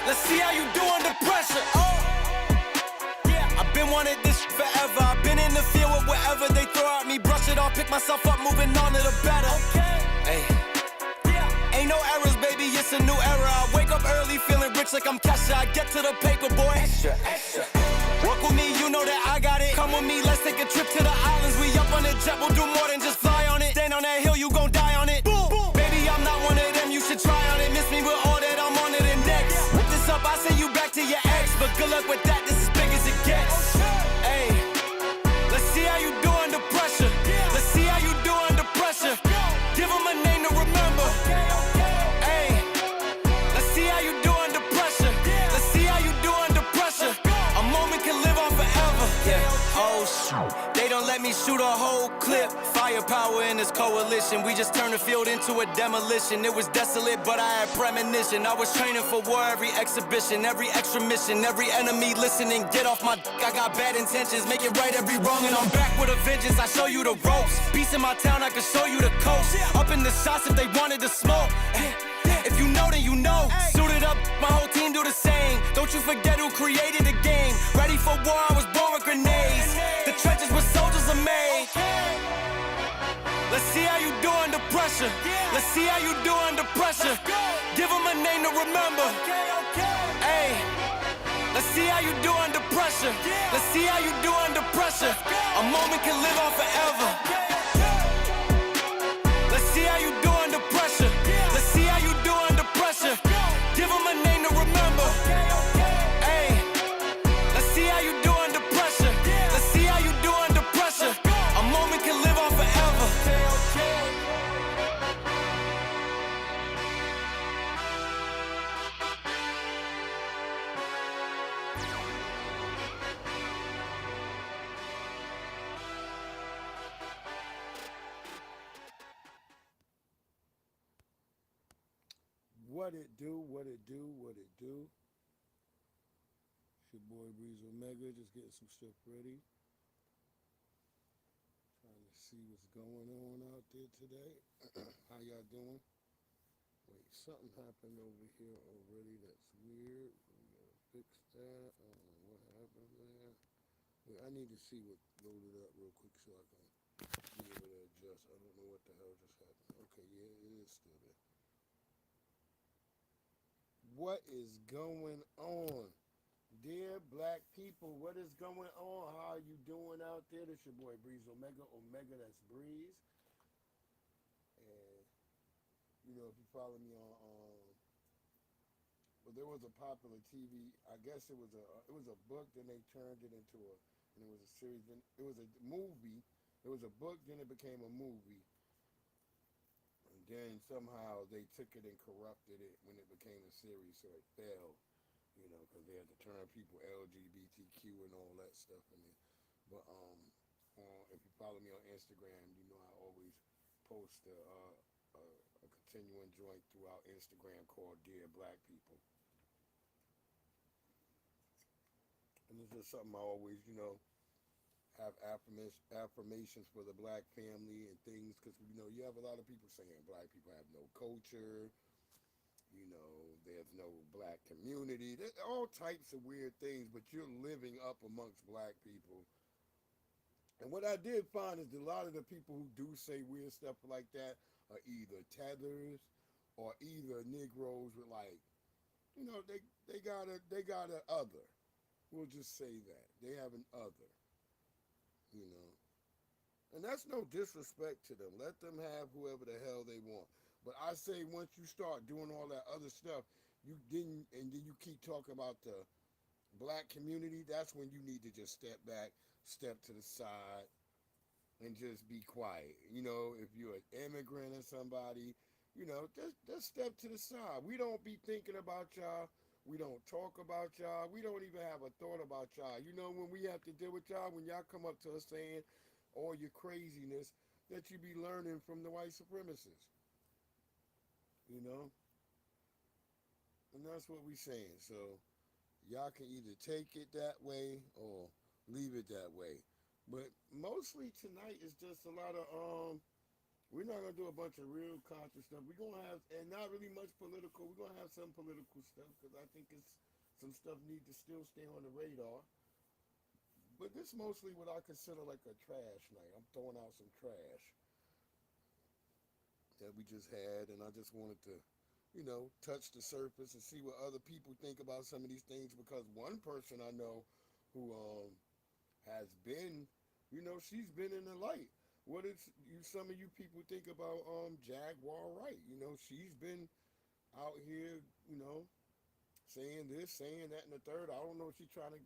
Let's see how you do under pressure. Oh, yeah. I've been wanting this forever. I've been in the field with whatever they throw at me. Brush it off, pick myself up, moving on to the better. Okay. Hey. Yeah. Ain't no errors, baby, it's a new era. I wake up early, feeling rich like I'm Kesha. I get to the paper, boy. Extra, extra. Work with me, you know that I got it. Come with me, let's take a trip to the islands. We up on the jet, we'll do more than just fly on it. Stand on that hill, you gon' die on it. Boom, boom. Baby, I'm not one of them, you should try on it. Miss me with all that, I'm on it and next. Whip this up, I send you back to your ex. But good luck with that, this is big as it gets. Hey, let's see how you do under pressure. Let's see how you do under pressure. Give them a name to remember. Hey, let's see how you do under pressure. Let's see how you do under pressure. A moment can live on forever. Yeah, oh shoot. They don't let me shoot a whole clip. Firepower in this coalition. We just turned the field into a demolition. It was desolate, but I had premonition. I was training for war, every exhibition, every extra mission, every enemy listening. Get off my I got bad intentions. Make it right every wrong, and I'm back with a vengeance. I show you the ropes. Peace in my town, I can show you the coast. Up in the shots if they wanted to smoke. If you know, then you know. Suited up, my whole team do the same. Don't you forget who created the game. Ready for war, I was born with grenades. The trenches where soldiers are made. Let's see how you do under pressure. Let's see how you do under pressure. Give them a name to remember. Hey, let's see how you do under pressure. Let's see how you do under pressure. A moment can live on forever. Let's see how you do under pressure. Let's see how you do under pressure. Give them a name to remember. Hey, let's see how you do under pressure. Let's see how you do under pressure. A moment can live on forever. What it do, what it do, what it do. It's your boy Breeze Omega, just getting some stuff ready. Trying to see what's going on out there today. How y'all doing? Wait, something happened over here already that's weird. We gotta fix that. I don't know what happened there. Wait, I need to see what loaded up real quick so I can be able to adjust. I don't know what the hell just happened. Okay, yeah, it is still there. What is going on? Dear black people, what is going on? How are you doing out there? This your boy Breeze Omega. Omega, that's Breeze. And, you know, if you follow me on, well, there was a popular TV, I guess it was a book, then they turned it into and it was a series, then it was a movie. It was a book, then it became a movie. And then somehow they took it and corrupted it when it became a series, so it failed, you know, because they had to turn people LGBTQ and all that stuff in it. But if you follow me on Instagram, you know I always post a continuing joint throughout Instagram called Dear Black People. And it's just something I always, you know, have affirmations for the black family and things, because you know you have a lot of people saying black people have no culture, you know, there's no black community, there's all types of weird things, but you're living up amongst black people. And what I did find is that a lot of the people who do say weird stuff like that are either tethers or either Negroes with, like, you know, they got a other. We'll just say that they have an other. You know, and that's no disrespect to them. Let them have whoever the hell they want. But I say once you start doing all that other stuff, then you keep talking about the black community, that's when you need to just step back, step to the side, and just be quiet. You know, if you're an immigrant or somebody, you know, just step to the side. We don't be thinking about y'all. We don't talk about y'all. We don't even have a thought about y'all. You know, when we have to deal with y'all, when y'all come up to us saying all your craziness, that you be learning from the white supremacists. You know? And that's what we saying. So, y'all can either take it that way or leave it that way. But mostly tonight is just a lot of We're not gonna do a bunch of real conscious stuff. We're gonna have, and not really much political. We're gonna have some political stuff because I think it's some stuff need to still stay on the radar. But this mostly what I consider like a trash night. I'm throwing out some trash that we just had, and I just wanted to, touch the surface and see what other people think about some of these things. Because one person I know who has been, she's been in the light. What is some of you people think about Jaguar Wright? She's been out here, saying this, saying that, and the third. I don't know if she's trying to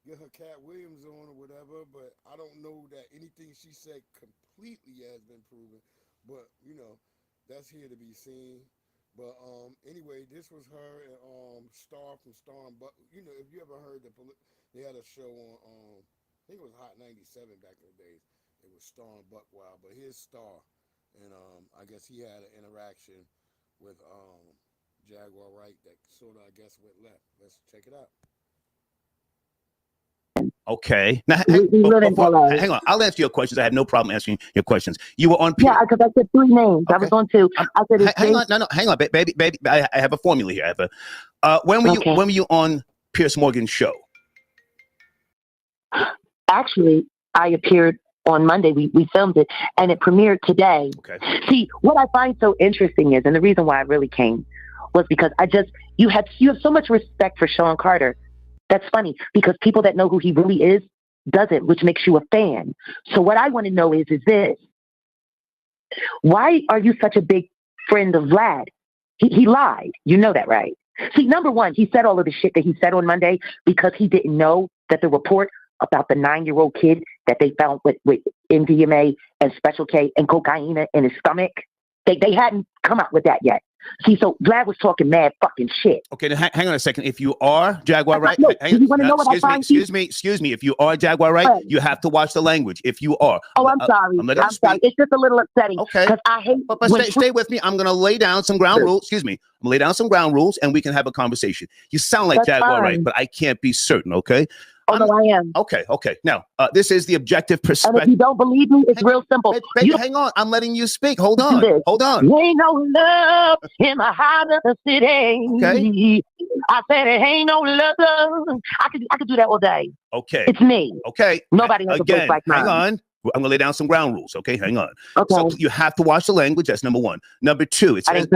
get her Cat Williams on or whatever, but I don't know that anything she said completely has been proven. But that's here to be seen. But anyway, this was her and Star from Star and Buck. If you ever heard they had a show on I think it was Hot 97 back in the days. It was Star and Buckwild, but here's Star, and I guess he had an interaction with Jaguar Wright that sort of I guess went left. Let's check it out. Okay. Now, hang on. I'll answer your questions. I have no problem answering your questions. You were on. Yeah, because I said 3 names. Okay. I was on 2. I said, hang on, baby. I have a formula here. When were you on Piers Morgan's show? Actually, I appeared on Monday. We filmed it, and it premiered today. Okay. See, what I find so interesting is, and the reason why I really came was because you have so much respect for Sean Carter. That's funny because people that know who he really is doesn't, which makes you a fan. So what I want to know is this. Why are you such a big friend of Vlad? He lied. You know that, right? See, number one, he said all of the shit that he said on Monday because he didn't know that the report about the 9-year-old kid that they found with MDMA and Special K and cocaine in his stomach, they hadn't come out with that yet. See, so Vlad was talking mad fucking shit. Okay, now hang on a second. If you are Jaguar Wright, excuse me. If you are Jaguar Wright, you have to watch the language. If you are, I'm sorry. I'm sorry. It's just a little upsetting. Okay, because I hate. But stay with me. I'm gonna lay down some ground rules. Excuse me. I'm gonna lay down some ground rules, and we can have a conversation. You sound like Jaguar Wright, but I can't be certain. Okay. Oh, no, I am. Okay. Now, this is the objective perspective. And if you don't believe me, it's real simple. Baby, hang on. I'm letting you speak. Hold on. There ain't no love in the heart of the city. Okay. I said it ain't no love. I could do that all day. Okay. It's me. Okay. Nobody has a voice like mine. Hang on. I'm going to lay down some ground rules. Okay. Hang on. Okay. So you have to watch the language. That's number one. Number two, it says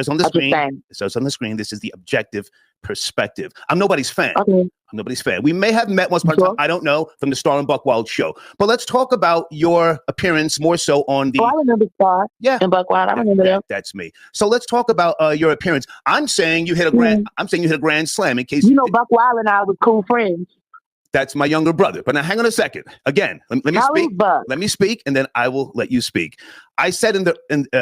on the screen. It says on the screen, this is the objective perspective. I'm nobody's fan. Okay. I'm nobody's fan. We may have met once upon a time. I don't know, from the Star and Buckwild show. But let's talk about your appearance more so on the. Oh, I remember Star. Yeah. And Buckwild. I remember that. That's me. So let's talk about your appearance. I'm saying you hit a grand. I'm saying you hit a grand slam. In case Buckwild and I were cool friends. That's my younger brother. But now hang on a second. Again, let me speak. Let me speak, and then I will let you speak. I said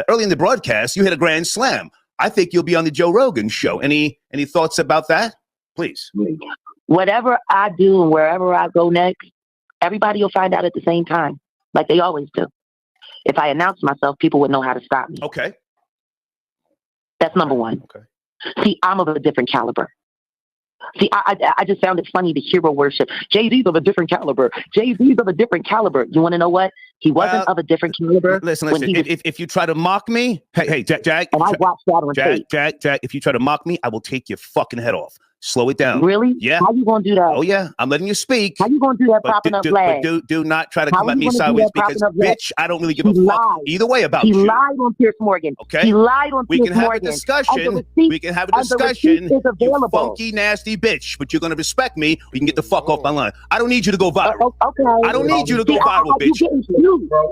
early in the broadcast, you hit a grand slam. I think you'll be on the Joe Rogan show. Any thoughts about that? Please. Whatever I do and wherever I go next, everybody will find out at the same time, like they always do. If I announce myself, people would know how to stop me. Okay. That's number one. Okay. See, I'm of a different caliber. See, I just found it funny to hero worship. Jay-Z's of a different caliber. Jay-Z's of a different caliber. You want to know what? He wasn't of a different caliber. Listen. If you try to mock me, hey, Jack. And I watched that on tape. Jack, if you try to mock me, I will take your fucking head off. Slow it down. Really? Yeah. How you gonna do that? Oh yeah, I'm letting you speak. How you gonna do that propping up Vlad? Do not try to come at me sideways because bitch, I don't really give a fuck either way about you. He lied on Piers Morgan. Okay. He lied on Piers Morgan. We can have a discussion. We can have a discussion. You funky, nasty bitch. But you're gonna respect me. We can get the fuck off my line. I don't need you to go viral. Okay. I don't need you to go viral, bitch.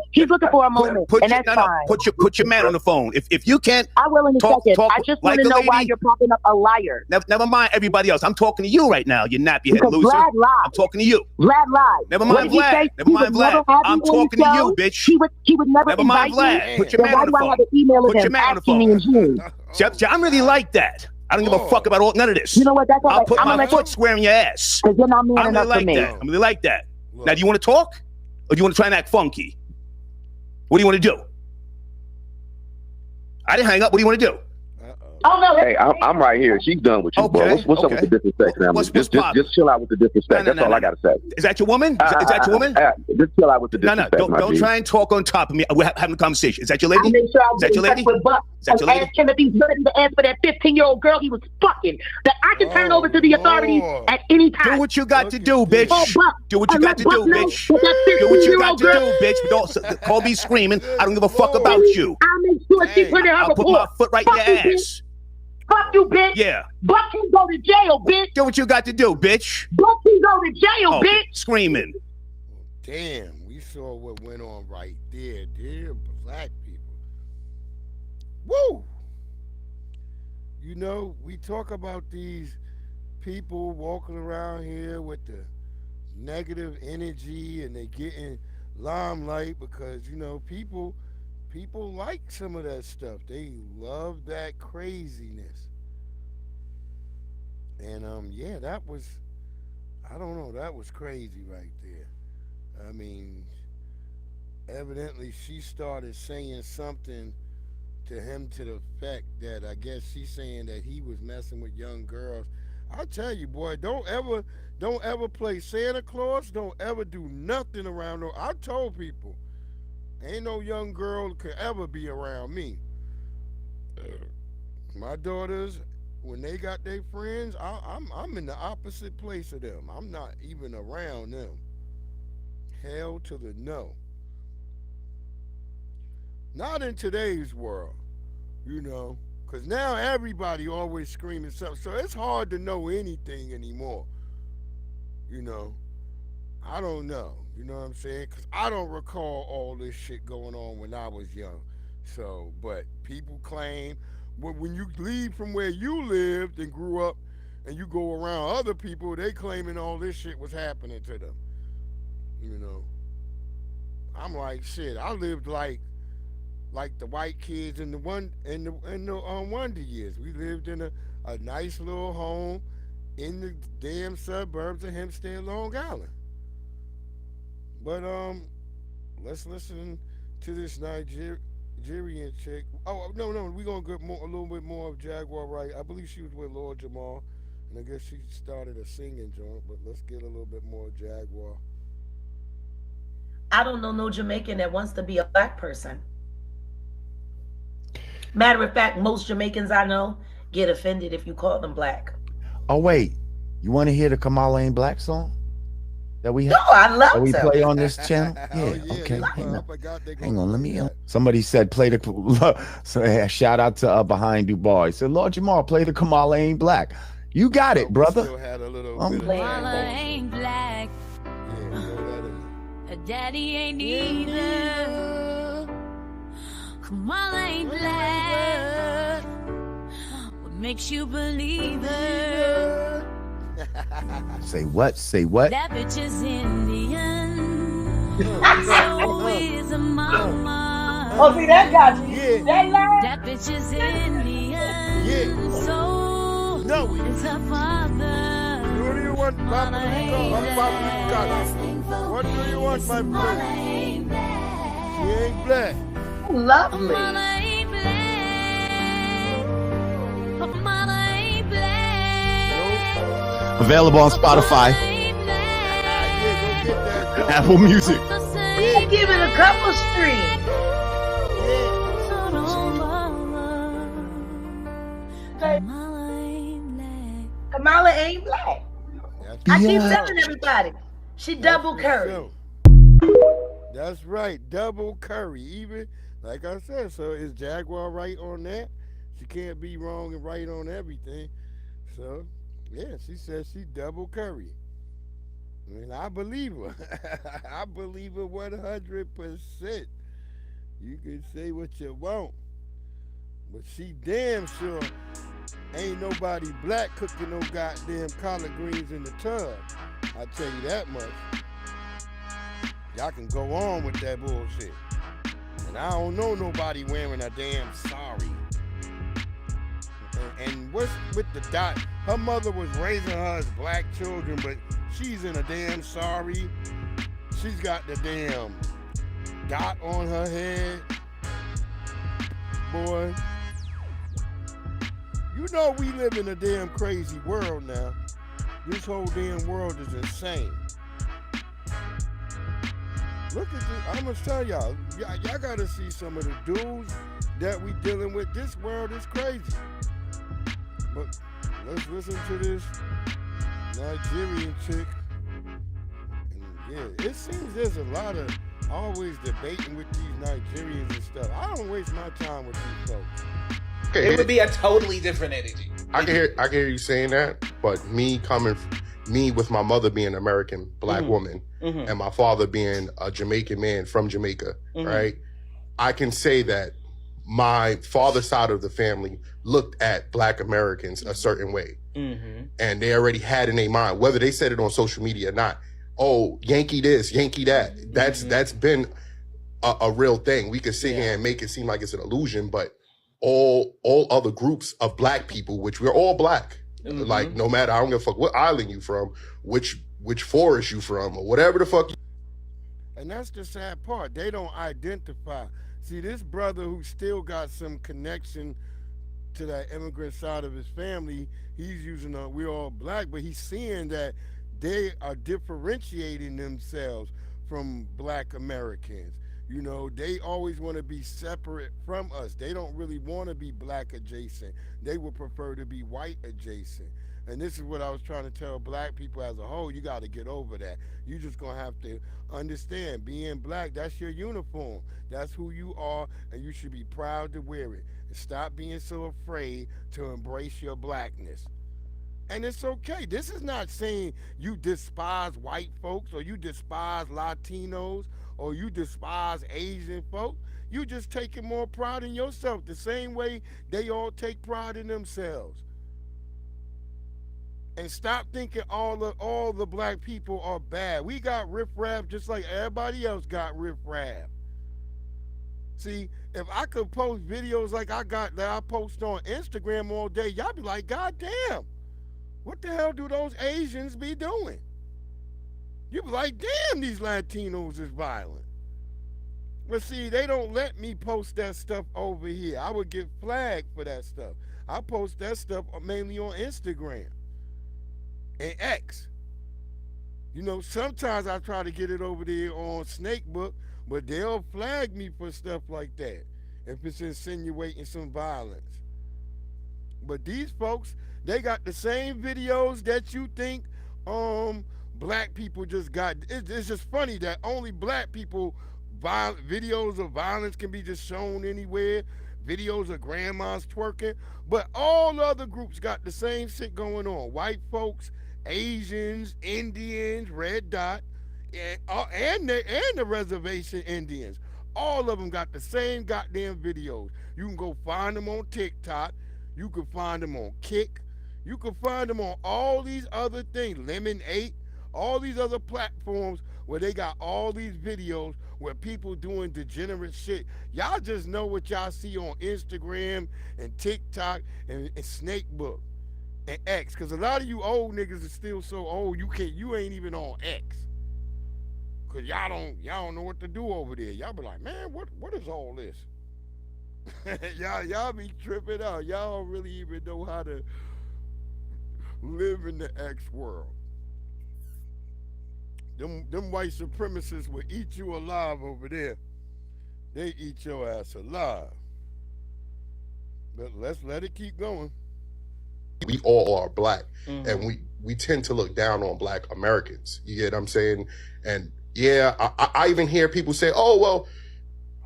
He's looking for a moment, and that's fine. Put your man on the phone. If you can't, I will in a second. I just want to know why you're propping up a liar. Never mind everybody else. I'm talking to you right now, you nappy head loser. Vlad lied. I'm talking to you. Vlad lied. Never mind Vlad. I'm talking to you, bitch. He would never Never mind Vlad. Put your man on the phone. Put your man on the phone. I'm really like that. I don't give a fuck about none of this. You know what? That's all I'll put my foot square in your ass. Because you're not man I'm enough really for me. I'm really like that. Now, do you want to talk? Or do you want to try and act funky? What do you want to do? I didn't hang up. What do you want to do? Oh no! Hey, I'm right here. She's done with you, boy. What's up with the disrespect, family? Just chill out with the disrespect. That's all I gotta say. Is that your woman? Is that your woman? Just chill out with the disrespect. Don't try and talk on top of me. We're having a conversation. Is that your lady? Is that your lady? Is that your lady? Ask Timothy's ability to ask for that 15-year-old girl he was fucking. That I can turn over to the authorities at any time. Do what you got to do, bitch. Do what you got to do, bitch. Do what you got to do, bitch. Don't call me screaming. I don't give a fuck about you. I'll make sure she put in her report. I'll put my foot right in your ass. Fuck you, bitch. Yeah. Buck you go to jail, bitch. Do what you got to do, bitch. Buck you go to jail, bitch. Screaming. Damn, we saw what went on right there, dear black people. Woo! You know, we talk about these people walking around here with the negative energy and they getting limelight because, you know, people like some of that stuff. They love that craziness. And yeah, that was, I don't know, that was crazy right there. I mean, evidently she started saying something to him to the effect that I guess she's saying that he was messing with young girls. I tell you, boy, don't ever play Santa Claus. Don't ever do nothing around her. I told people, ain't no young girl could ever be around me. My daughters, when they got their friends, I'm in the opposite place of them. I'm not even around them. Hell to the no. Not in today's world, you know, because now everybody always screaming something. So it's hard to know anything anymore, you know. I don't know, you know what I'm saying? Because I don't recall all this shit going on when I was young. So, but people claim, when you leave from where you lived and grew up and you go around other people, they claiming all this shit was happening to them, you know. I'm like, shit, I lived like the white kids in the Wonder Years. We lived in a nice little home in the damn suburbs of Hempstead, Long Island. But let's listen to this Nigerian chick. Oh no, we're gonna get a little bit more of Jaguar Wright. I believe she was with Lord Jamal, and I guess she started a singing joint. But let's get a little bit more of Jaguar. I don't know no Jamaican that wants to be a black person. Matter of fact, most Jamaicans I know get offended if you call them black. Oh wait, you want to hear the Kamala Ain't Black song that we have? No, I love that we to. play on this channel. Yeah, okay. Hang on. Let me. Somebody said play the. So shout out to Behind Dubois. Said Lord Jamal, play the Kamala Ain't Black. You got it, brother. Still had a little Kamala ain't black. Her daddy ain't either. Kamala ain't black. What makes you believe her? Say what? Say what? That bitch is Indian. So is a mama. Oh, see, that got you. Yeah. That bitch is Indian. Yeah. So is her father. What do you want, Papa? What do you want, my friend? She ain't black. Lovely. Kamala ain't black. Kamala ain't black. Available on Spotify, Apple Music. They give it a couple streams. Kamala ain't black. I keep telling everybody, she double curry. That's right, double curry. Even like I said, so is Jaguar right on that? She can't be wrong and right on everything. So yeah, she says she double curry. I mean, I believe her. I believe her 100%. You can say what you want, but she damn sure ain't nobody black cooking no goddamn collard greens in the tub. I tell you that much. Y'all can go on with that bullshit. And I don't know nobody wearing a damn sari. And what's with the dot? Her mother was raising her as black children, but she's in a damn sari. She's got the damn dot on her head. Boy. You know we live in a damn crazy world now. This whole damn world is insane. Look at this. I'm gonna tell y'all gotta see some of the dudes that we dealing with. This world is crazy. But let's listen to this Nigerian chick. And yeah, it seems there's a lot of always debating with these Nigerians and stuff. I don't waste my time with these folks. It would be a totally different energy. I can hear you saying that, but me with my mother being an American black woman and my father being a Jamaican man from Jamaica, right? I can say that my father's side of the family looked at black Americans a certain way. And they already had in their mind, whether they said it on social media or not, oh, Yankee this, Yankee that. That's been a real thing. We could sit here and make it seem like it's an illusion, but all other groups of black people, which we're all black, like no matter, I don't give a fuck what island you from, which forest you from, or whatever the fuck. And that's the sad part. They don't identify. See, this brother who still got some connection to that immigrant side of his family, he's using we're all black, but he's seeing that they are differentiating themselves from black Americans. You know, they always want to be separate from us. They don't really want to be black adjacent. They would prefer to be white adjacent. And this is what I was trying to tell black people as a whole. You got to get over that. You just going to have to understand, being black, that's your uniform. That's who you are, and you should be proud to wear it. And stop being so afraid to embrace your blackness. And it's okay. This is not saying you despise white folks or you despise Latinos or you despise Asian folk. You just taking more pride in yourself the same way they all take pride in themselves. And stop thinking all the black people are bad. We got riffraff just like everybody else got riffraff. See, if I could post videos like I post on Instagram all day, y'all be like, God damn, what the hell do those Asians be doing? You be like, damn, these Latinos is violent. But see, they don't let me post that stuff over here. I would get flagged for that stuff. I post that stuff mainly on Instagram and X. You know, sometimes I try to get it over there on Snakebook, but they'll flag me for stuff like that if it's insinuating some violence. But these folks, they got the same videos that you think black people just got. It's just funny that only black people, videos of violence can be just shown anywhere, videos of grandmas twerking, but all other groups got the same shit going on. White folks, Asians, Indians, Red Dot, and the reservation Indians. All of them got the same goddamn videos. You can go find them on TikTok. You can find them on Kick. You can find them on all these other things, Lemon8, all these other platforms where they got all these videos where people doing degenerate shit. Y'all just know what y'all see on Instagram and TikTok and Snakebook and X. Because a lot of you old niggas are still so old, you ain't even on X. Because y'all don't know what to do over there. Y'all be like, man, what is all this? y'all be tripping out. Y'all don't really even know how to live in the X world. Them white supremacists will eat you alive over there. They eat your ass alive. But let's let it keep going. We all are black, and we tend to look down on black Americans. You get what I'm saying? And yeah, I even hear people say, oh, well,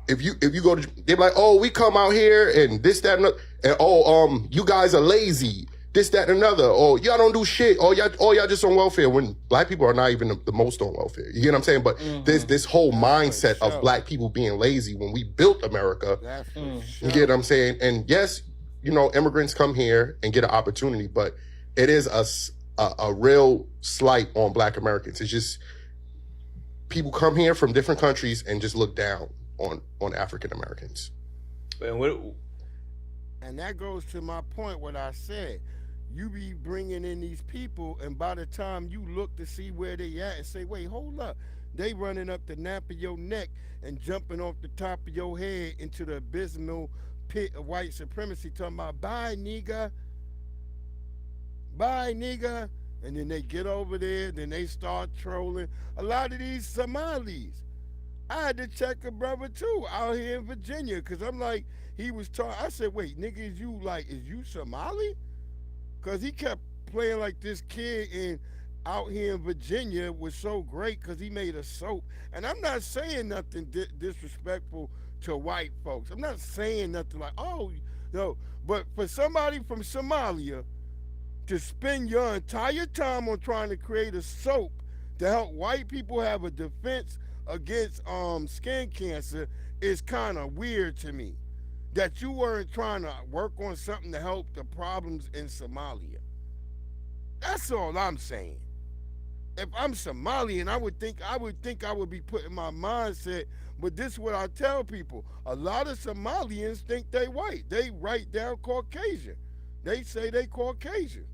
if you go to, they're like, oh, we come out here and this, that, and you guys are lazy. This, that, and another. Oh, y'all don't do shit. Oh, y'all just on welfare, when black people are not even the most on welfare. You get what I'm saying? But there's this whole mindset of black people being lazy when we built America. You get what I'm saying? And yes, you know, immigrants come here and get an opportunity, but it is a real slight on black Americans. It's just people come here from different countries and just look down on African Americans. And that goes to my point, what I said. You be bringing in these people, and by the time you look to see where they at and say, wait, hold up. They running up the nape of your neck and jumping off the top of your head into the abysmal pit of white supremacy, talking about, bye, nigga. bye, nigga. And then they get over there, then they start trolling. A lot of these Somalis. I had to check a brother too out here in Virginia, because I'm like, he was talking. I said, wait, nigga, is you Somali? Because he kept playing like this kid out here in Virginia was so great because he made a soap. And I'm not saying nothing disrespectful to white folks. I'm not saying nothing like, oh, no. But for somebody from Somalia to spend your entire time on trying to create a soap to help white people have a defense against skin cancer is kind of weird to me. That you weren't trying to work on something to help the problems in Somalia. That's all I'm saying. If I'm Somalian, I would think I would be putting my mindset, but this is what I tell people. A lot of Somalians think they white. They write down Caucasian. They say they Caucasian.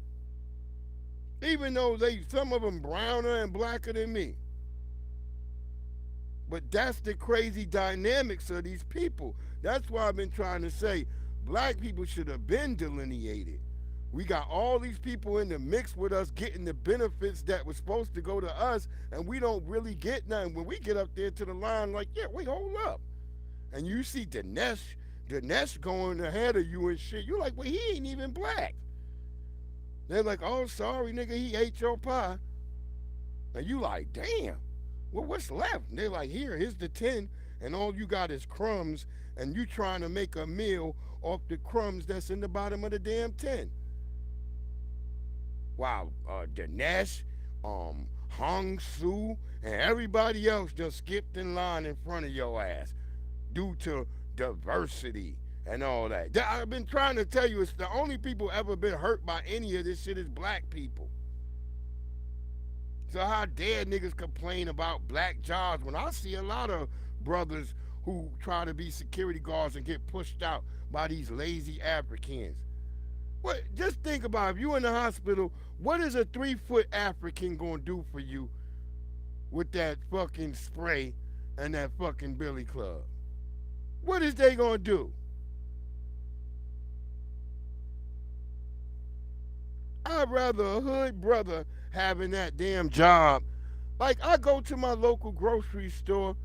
Even though some of them browner and blacker than me. But that's the crazy dynamics of these people. That's why I've been trying to say black people should have been delineated. We got all these people in the mix with us getting the benefits that were supposed to go to us, and we don't really get nothing. When we get up there to the line, like, yeah, wait, hold up. And you see Dinesh going ahead of you and shit. You're like, well, he ain't even black. They're like, oh, sorry, nigga, he ate your pie. And you like, damn, well, what's left? And they're like, here's the 10, and all you got is crumbs, and you trying to make a meal off the crumbs that's in the bottom of the damn 10. Wow, Dinesh, Hong Su, and everybody else just skipped in line in front of your ass due to diversity and all that. I've been trying to tell you, it's the only people ever been hurt by any of this shit is black people. So how dare niggas complain about black jobs when I see a lot of brothers who try to be security guards and get pushed out by these lazy Africans. What? Just think about it. If you in the hospital, what is a 3-foot African gonna do for you with that fucking spray and that fucking billy club? What is they gonna do? I'd rather a hood brother having that damn job. Like, I go to my local grocery store.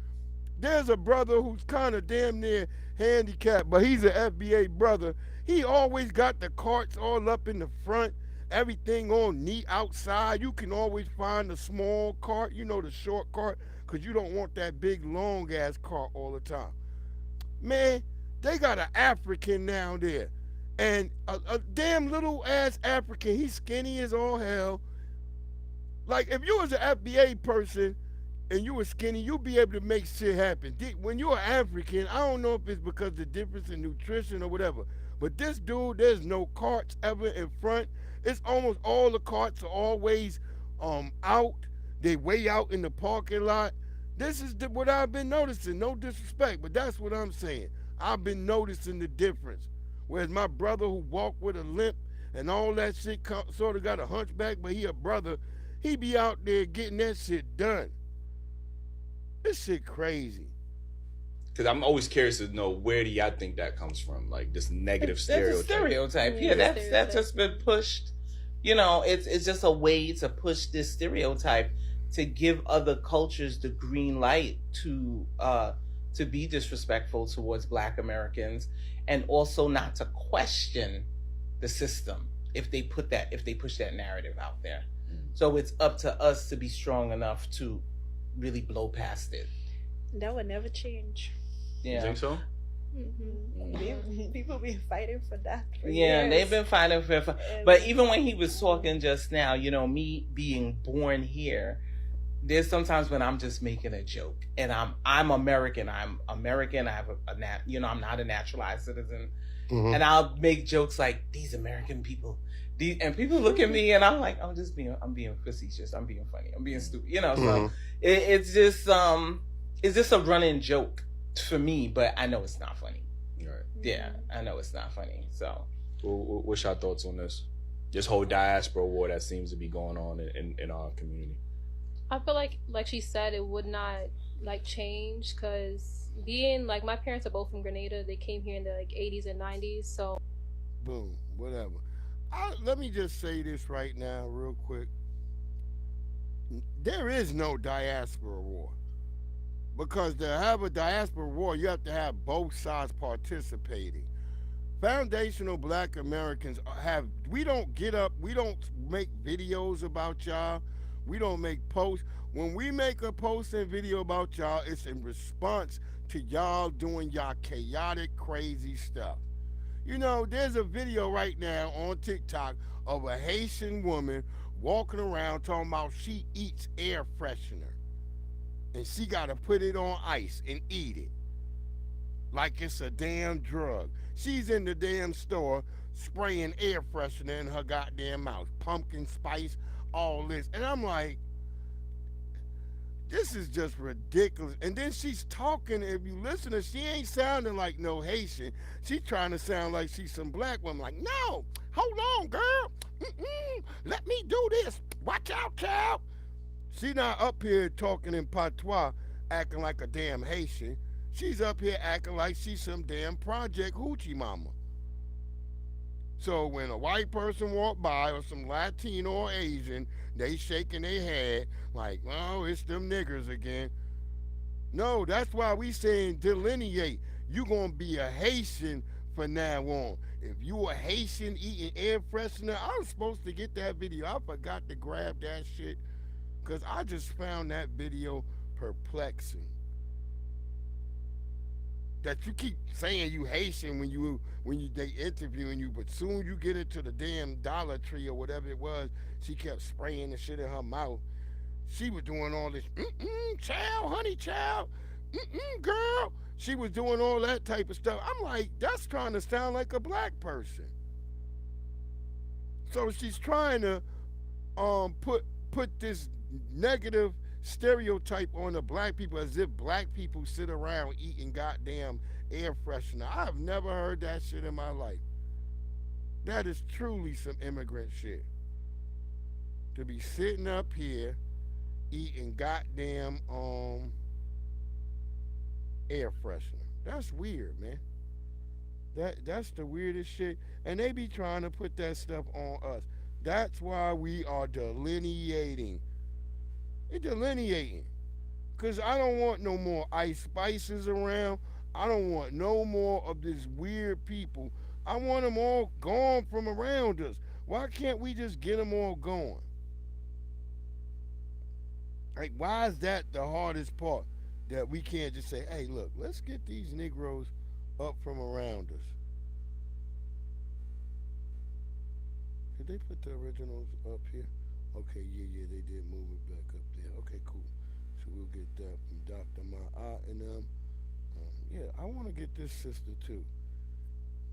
There's a brother who's kind of damn near handicapped, but he's an FBA brother. He always got the carts all up in the front, everything on neat outside. You can always find the small cart, the short cart, because you don't want that big, long-ass cart all the time. Man, they got an African down there. And a damn little-ass African, he's skinny as all hell. Like, if you was an FBA person and you were skinny, you'd be able to make shit happen. When you're African, I don't know if it's because of the difference in nutrition or whatever, but this dude, there's no carts ever in front. It's almost all the carts are always out. They way out in the parking lot. This is what I've been noticing. No disrespect, but that's what I'm saying. I've been noticing the difference. Whereas my brother who walked with a limp and all that shit sort of got a hunchback, but he a brother, he be out there getting that shit done. This shit crazy. Because I'm always curious to know, where do y'all think that comes from? Like, this negative stereotype. That's a stereotype. Yeah, that's just been pushed. It's just a way to push this stereotype to give other cultures the green light to be disrespectful towards Black Americans, and also not to question the system if they push that narrative out there. So it's up to us to be strong enough to really blow past it. That would never change. Yeah. You think so? Mm-hmm. People been fighting for that for years. They've been fighting for but even when he was talking just now, me being born here, there's sometimes when I'm just making a joke, and I'm American. I'm American. I have I'm not a naturalized citizen, and I'll make jokes like, these American people. And people look at me and I'm like, I'm being facetious. I'm being funny. I'm being stupid. So it's just a running joke for me, but I know it's not funny. Right. Yeah, I know it's not funny. So, what's your thoughts on this whole diaspora war that seems to be going on in our community? I feel like she said, it would not change, because being my parents are both from Grenada. They came here in the 80s and 90s. So, boom, whatever. let me just say this right now, real quick. There is no diaspora war. Because to have a diaspora war, you have to have both sides participating. Foundational Black Americans we don't get up, we don't make videos about y'all, we don't make posts. When we make a post and video about y'all, it's in response to y'all doing y'all chaotic, crazy stuff. You know, there's a video right now on TikTok of a Haitian woman walking around talking about she eats air freshener. And she got to put it on ice and eat it like it's a damn drug. She's in the damn store spraying air freshener in her goddamn mouth. Pumpkin spice, all this. And I'm like, this is just ridiculous. And then she's talking, if you listen to her, she ain't sounding like no Haitian. She's trying to sound like she's some black woman. Like, no, hold on, girl. Let me do this. Watch out, child. She not up here talking in patois, acting like a damn Haitian. She's up here acting like she's some damn Project Hoochie Mama. So when a white person walk by, or some Latino or Asian, they shaking their head like, oh, it's them niggers again. No, that's why we saying delineate. You gonna be a Haitian from now on. If you a Haitian eating air freshener, I was supposed to get that video. I forgot to grab that shit because I just found that video perplexing. That you keep saying you Haitian when they interviewing you, but soon you get into the damn Dollar Tree or whatever it was, she kept spraying the shit in her mouth. She was doing all this, child, honey, child, girl. She was doing all that type of stuff. I'm like, that's trying to sound like a black person. So she's trying to put this negative stereotype on the black people as if black people sit around eating goddamn air freshener. I've never heard that shit in my life. That is truly some immigrant shit. To be sitting up here eating goddamn air freshener. That's weird, man. That's the weirdest shit. And they be trying to put that stuff on us. That's why we are delineating. It's delineating. Because I don't want no more Ice Spices around. I don't want no more of these weird people. I want them all gone from around us. Why can't we just get them all gone? Like, why is that the hardest part? That we can't just say, hey, look, let's get these Negroes up from around us. Did they put the originals up here? Okay, yeah, they did move it back up there. Okay, cool. So we'll get that from Dr. Ma'a and them. Yeah, I want to get this sister too.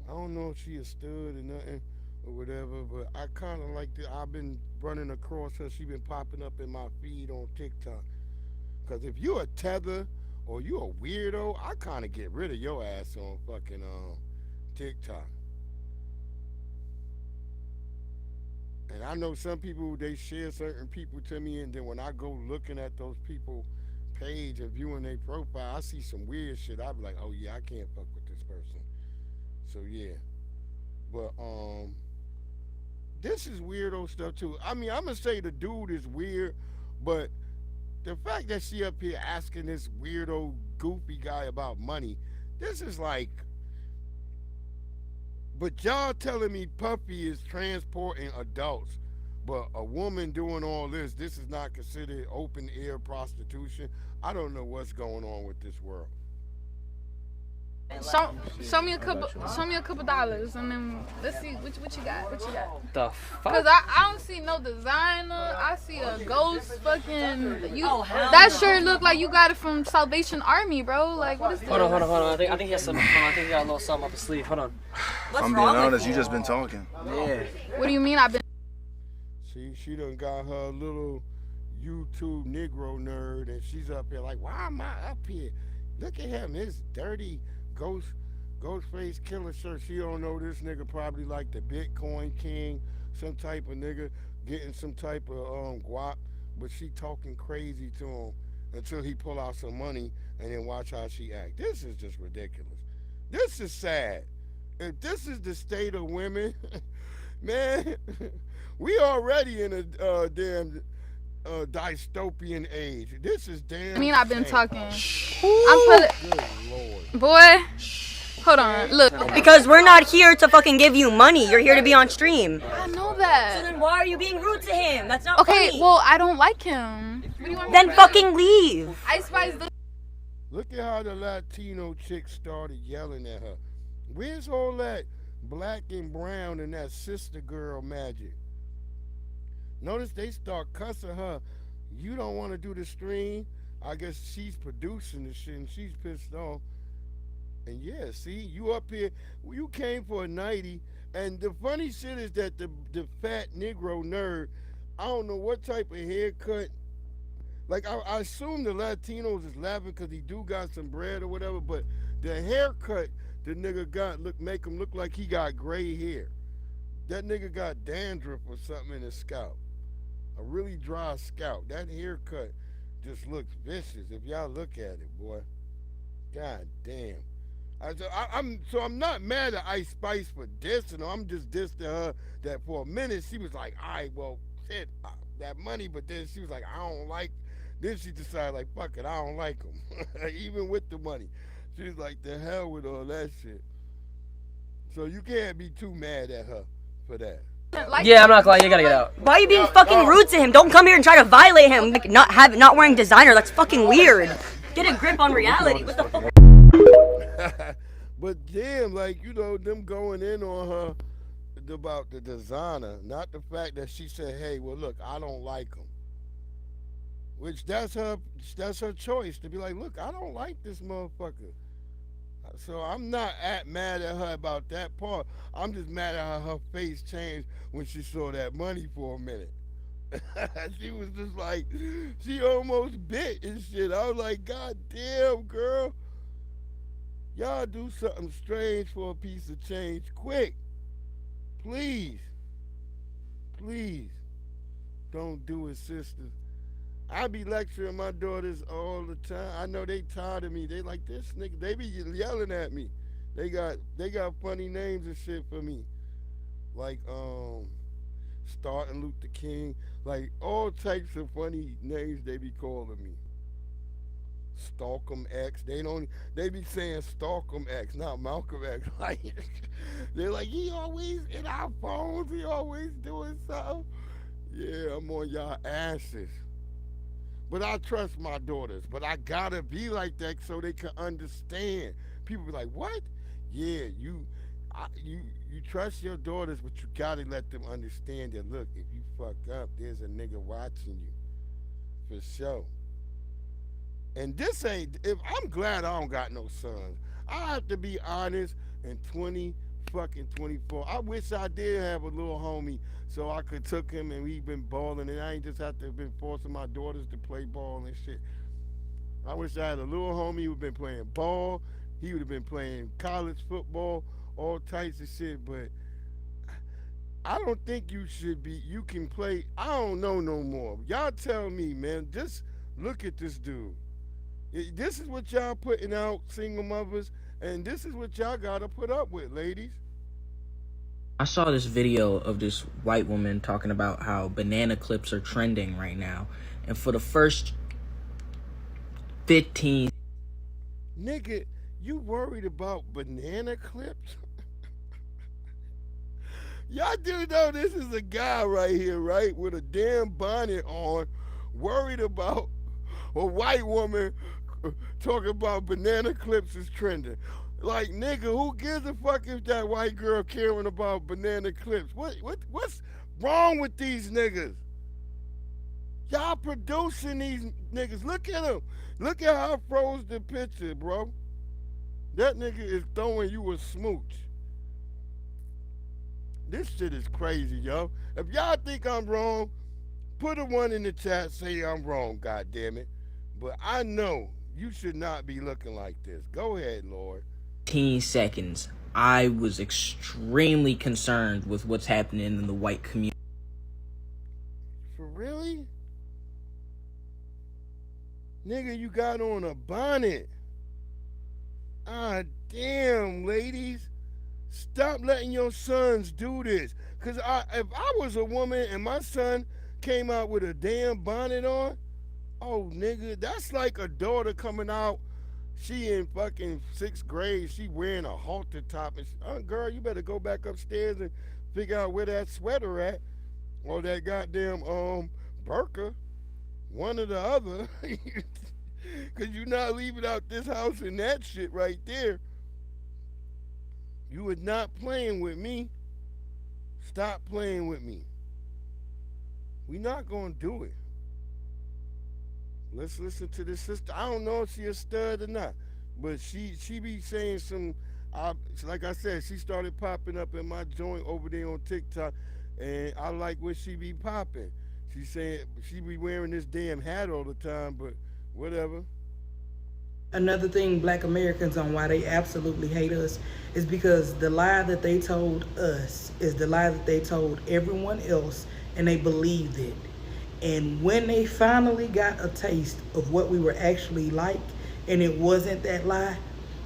I don't know if she is stood or nothing or whatever, but I kind of like that. I've been running across her. She been popping up in my feed on TikTok. Because if you a tether or you a weirdo, I kind of get rid of your ass on fucking TikTok. And I know some people, they share certain people to me, and then when I go looking at those people page and viewing their profile, I see some weird shit. I be like, oh yeah, I can't fuck with this person. So yeah. But this is weirdo stuff too. I mean, I'm gonna say the dude is weird, but the fact that she up here asking this weirdo, goofy guy about money, this is like, but y'all telling me Puffy is transporting adults, but a woman doing all this is not considered open air prostitution. I don't know what's going on with this world. Show me a couple dollars, and then let's see what you got. The fuck? Cause I don't see no designer. I see a ghost fucking. That shirt look like you got it from Salvation Army, bro. Like what is this? Hold on. I think he has some. I think he got a little something up his sleeve. Hold on. If I'm being honest, you just been talking. Yeah. What do you mean I've been? She done got her little YouTube Negro nerd, and she's up here like, why am I up here? Look at him, his dirty Ghostface Killer shirt. She don't know this nigga probably like the Bitcoin King, some type of nigga getting some type of guap, but she talking crazy to him until he pull out some money and then watch how she act. This is just ridiculous. This is sad. If this is the state of women, Man, we already in a damn dystopian age. This is damn. I mean, I've been talking. Good Lord. Boy, hold on. Look. Because we're not here to fucking give you money. You're here to be on stream. I know that. So then why are you being rude to him? That's not okay, funny. well, I don't like him. What do you want then fucking leave. Ice Spice. Look at how the Latino chick started yelling at her. Where's all that black and brown and that sister girl magic? Notice they start cussing her. You don't want to do the stream? I guess she's producing the shit and she's pissed off. And yeah, see, you up here, you came for a 90, and the funny shit is that the fat Negro nerd, I don't know what type of haircut. Like, I assume the Latinos is laughing because he do got some bread or whatever, but the haircut the nigga got make him look like he got gray hair. That nigga got dandruff or something in his scalp. A really dry scalp. That haircut just looks vicious if y'all look at it, boy. God damn. I'm not mad at Ice Spice for dissing her. I'm just dissing her that for a minute she was like, all right, well, shit, that money, but then she was like, I don't like. Then she decided, like, fuck it, I don't like him. Even with the money. She was like, the hell with all that shit. So you can't be too mad at her for that. Yeah, I'm not glad. You gotta get out. Why are you being fucking rude to him? Don't come here and try to violate him. Like, not wearing designer. That's fucking weird. Get a grip on reality. What the fuck? But damn, like, you know, them going in on her about the designer, not the fact that she said, hey, well, look, I don't like him. Which that's her choice to be like, look, I don't like this motherfucker. So I'm not mad at her about that part. I'm just mad at her face changed when she saw that money for a minute. She was just like, she almost bit and shit. I was like, God damn, girl. Y'all do something strange for a piece of change quick. Please. Please. Don't do it, sister. I be lecturing my daughters all the time. I know they tired of me. They like, this nigga. They be yelling at me. They got funny names and shit for me. Like, Starting Luther King. Like, all types of funny names they be calling me. Stalkum X. They be saying Stalkum X, not Malcolm X. Like, they're like, he always in our phones. He always doing something. Yeah, I'm on y'all asses. But I trust my daughters. But I gotta be like that so they can understand. People be like, what? Yeah, you trust your daughters, but you gotta let them understand that, look, if you fuck up, there's a nigga watching you. For sure. And this ain't, I'm glad I don't got no sons. I have to be honest, in 2024, I wish I did have a little homie so I could took him and we been balling and I ain't just have to have been forcing my daughters to play ball and shit. I wish I had a little homie who would been playing ball. He would have been playing college football, all types of shit, but I don't think you can play, I don't know no more. Y'all tell me, man, just look at this dude. This is what y'all putting out, single mothers, and this is what y'all gotta put up with, ladies. I saw this video of this white woman talking about how banana clips are trending right now. And for the first 15... Nigga, you worried about banana clips? Y'all do know this is a guy right here, right? With a damn bonnet on, worried about a white woman talking about banana clips is trending. Like, nigga, who gives a fuck if that white girl caring about banana clips? What's wrong with these niggas? Y'all producing these niggas. Look at them. Look at how I froze the picture, bro. That nigga is throwing you a smooch. This shit is crazy, yo. If y'all think I'm wrong, put a 1 in the chat, say I'm wrong, goddammit. But I know you should not be looking like this. Go ahead, Lord. 15 seconds, I was extremely concerned with what's happening in the white community. For really? Nigga, you got on a bonnet. Ah, damn, ladies. Stop letting your sons do this. Because if I was a woman and my son came out with a damn bonnet on, oh, nigga, that's like a daughter coming out. She in fucking 6th grade. She wearing a halter top. And girl, you better go back upstairs and figure out where that sweater at. Or that goddamn burqa. One or the other. Because you're not leaving out this house and that shit right there. You was not playing with me. Stop playing with me. We not going to do it. Let's listen to this sister. I don't know if she a stud or not, but she be saying some, like I said, she started popping up in my joint over there on TikTok, and I like what she be popping. She saying she be wearing this damn hat all the time, but whatever. Another thing Black Americans on why they absolutely hate us is because the lie that they told us is the lie that they told everyone else, and they believed it. And when they finally got a taste of what we were actually like, and it wasn't that lie,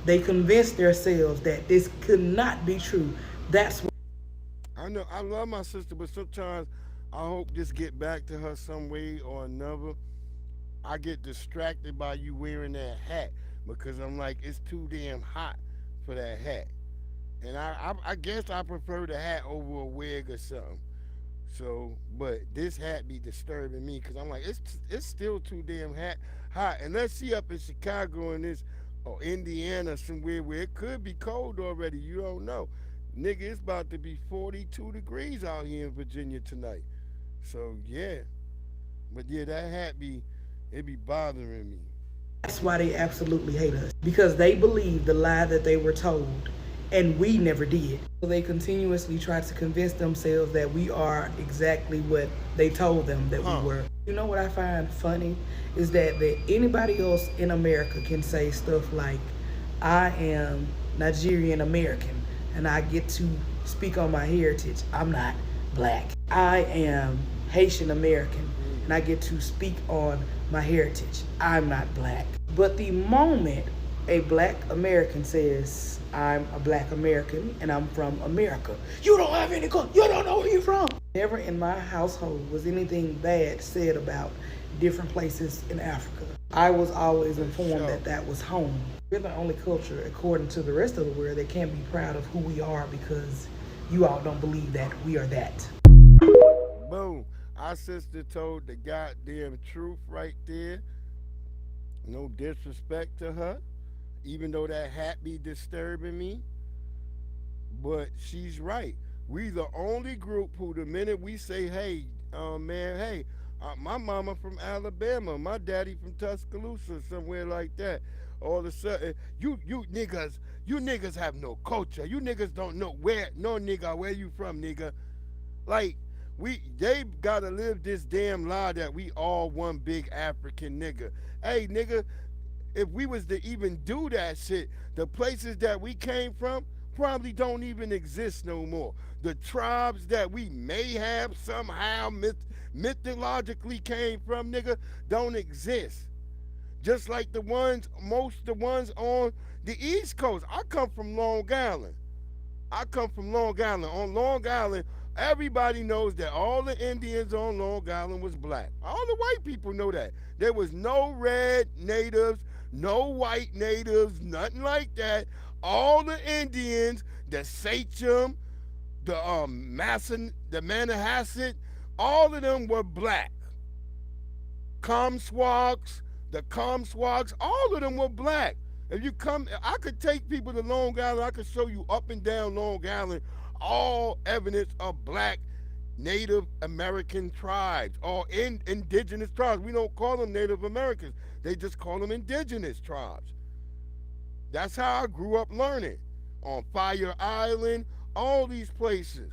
they convinced themselves that this could not be true. That's what I know. I love my sister, but sometimes I hope this get back to her some way or another. I get distracted by you wearing that hat because I'm like, it's too damn hot for that hat. And I guess I prefer the hat over a wig or something. So, but this hat be disturbing me because I'm like, it's still too damn hot. Unless she up in Chicago and this, or Indiana somewhere where it could be cold already. You don't know. Nigga, it's about to be 42 degrees out here in Virginia tonight. So, yeah. But yeah, that hat it be bothering me. That's why they absolutely hate us. Because they believe the lie that they were told, and we never did. So they continuously try to convince themselves that we are exactly what they told them that we were. You know what I find funny is that anybody else in America can say stuff like, I am Nigerian American and I get to speak on my heritage. I'm not black. I am Haitian American and I get to speak on my heritage. I'm not black. But the moment a Black American says, I'm a Black American and I'm from America, you don't have any culture, you don't know where you're from. Never in my household was anything bad said about different places in Africa. I was always informed that that was home. We're the only culture, according to the rest of the world, that can't be proud of who we are because you all don't believe that we are that. Boom. Our sister told the goddamn truth right there. No disrespect to her, even though that hat be disturbing me. But she's right. We the only group who the minute we say, hey, man, hey, my mama from Alabama, my daddy from Tuscaloosa, somewhere like that. All of a sudden, you niggas have no culture. You niggas don't know where you from, nigga. Like, they gotta live this damn lie that we all one big African nigga. Hey, nigga, if we was to even do that shit, the places that we came from probably don't even exist no more. The tribes that we may have somehow mythologically came from, nigga, don't exist. Just like the ones on the East Coast. I come from Long Island. On Long Island, everybody knows that all the Indians on Long Island was black. All the white people know that. There was no red natives, no white natives, nothing like that. All the Indians, the Sachem, the Manahasset, all of them were black. The Comswogs, all of them were black. If you come, I could take people to Long Island, I could show you up and down Long Island, all evidence of black Native American tribes, or indigenous tribes. We don't call them Native Americans. They just call them indigenous tribes. That's how I grew up learning. On Fire Island, all these places.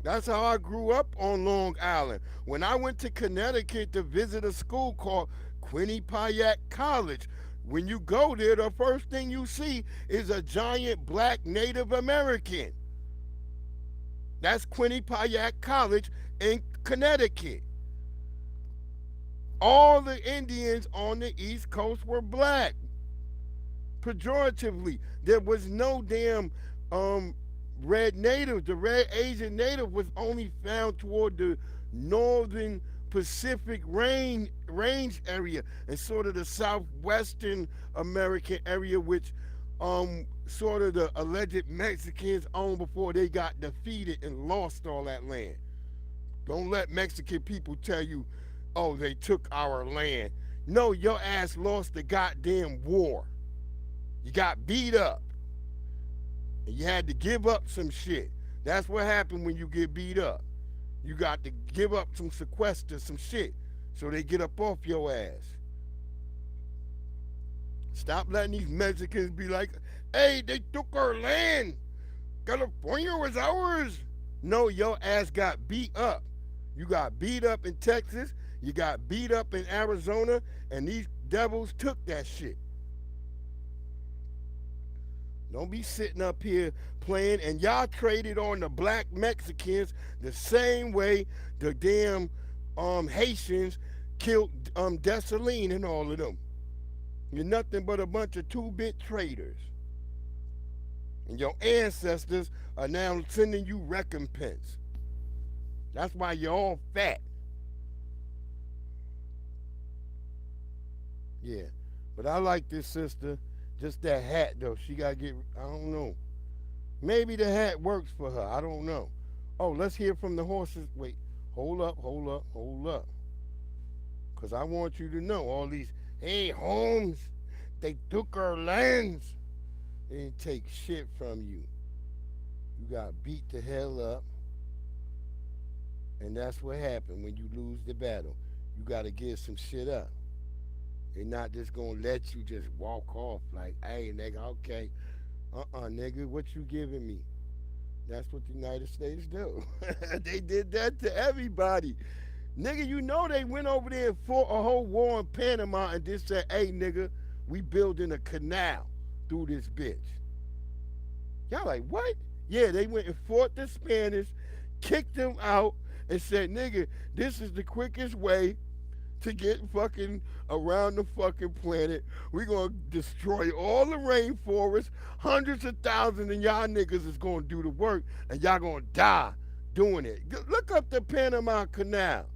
That's how I grew up on Long Island. When I went to Connecticut to visit a school called Quinnipiac College, when you go there, the first thing you see is a giant black Native American. That's Quinnipiac College in Connecticut. All the Indians on the East Coast were black. pejoratively. There was no damn red native. The red Asian native was only found toward the northern Pacific range area and sort of the southwestern American area, which sort of the alleged Mexicans owned before they got defeated and lost all that land. Don't let Mexican people tell you, oh, they took our land. No, your ass lost the goddamn war. You got beat up. And you had to give up some shit. That's what happened when you get beat up. You got to give up some sequester, some shit, so they get up off your ass. Stop letting these Mexicans be like, hey, they took our land. California was ours. No, your ass got beat up. You got beat up in Texas. You got beat up in Arizona. And these devils took that shit. Don't be sitting up here playing. And y'all traded on the black Mexicans the same way the damn Haitians killed Dessalines and all of them. You're nothing but a bunch of two-bit traders. And your ancestors are now sending you recompense. That's why you're all fat. Yeah, but I like this sister. Just that hat, though. She got to get, I don't know. Maybe the hat works for her. I don't know. Oh, let's hear from the horses. Wait, hold up. Because I want you to know all these, hey, Holmes, they took our lands. They didn't take shit from you. You got beat the hell up. And that's what happened when you lose the battle. You got to give some shit up. They're not just going to let you just walk off like, hey, nigga, okay. Nigga, what you giving me? That's what the United States do. They did that to everybody. Nigga, you know they went over there and fought a whole war in Panama and just said, hey, nigga, we building a canal through this bitch. Y'all like, what? Yeah, they went and fought the Spanish, kicked them out, and said, nigga, this is the quickest way to get fucking around the fucking planet. We're going to destroy all the rainforests. Hundreds of thousands of y'all niggas is going to do the work, and y'all going to die doing it. Look up the Panama Canal,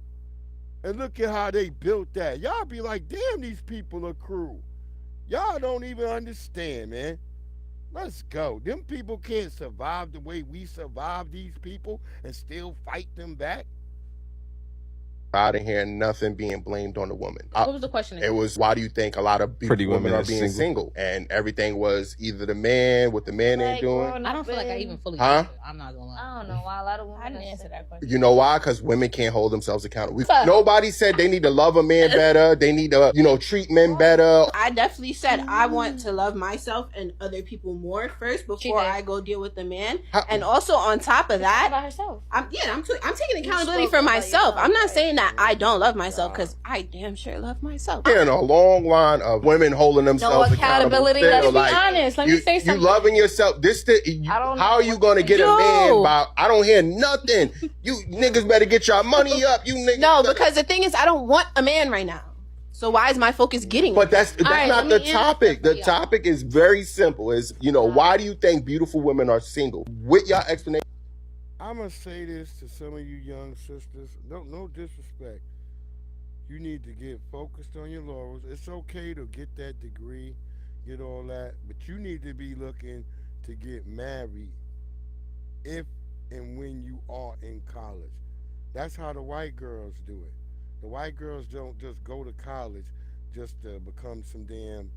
and look at how they built that. Y'all be like, damn, these people are cruel. Y'all don't even understand, man. Let's go. Them people can't survive the way we survive these people and still fight them back. I didn't hear nothing being blamed on the woman. What was the question again? It was, why do you think a lot of pretty women are being single? And everything was either the man, what the man ain't doing. I don't feel like I even fully Huh? I'm not gonna lie. I don't know why a lot of women I didn't answer that question. You know why? Because women can't hold themselves accountable. Nobody said they need to love a man better. They need to, treat men better. I definitely said I want to love myself and other people more first before I go deal with the man. And also on top of that, about herself. I'm taking accountability for myself. I'm not saying that I don't love myself, because I damn sure love myself. In a long line of women holding themselves accountability. Let's be honest. Let me say something. You loving yourself. How are you going to get a man by? I don't hear nothing. You niggas better get your money up. You niggas. No, because the thing is, I don't want a man right now. So why is my focus getting? But that's not the topic. The topic is very simple. Is why do you think beautiful women are single? With your explanation. I'm gonna say this to some of you young sisters. No disrespect. You need to get focused on your laurels. It's okay to get that degree, get all that, but you need to be looking to get married if and when you are in college. That's how the white girls do it. The white girls don't just go to college just to become some damn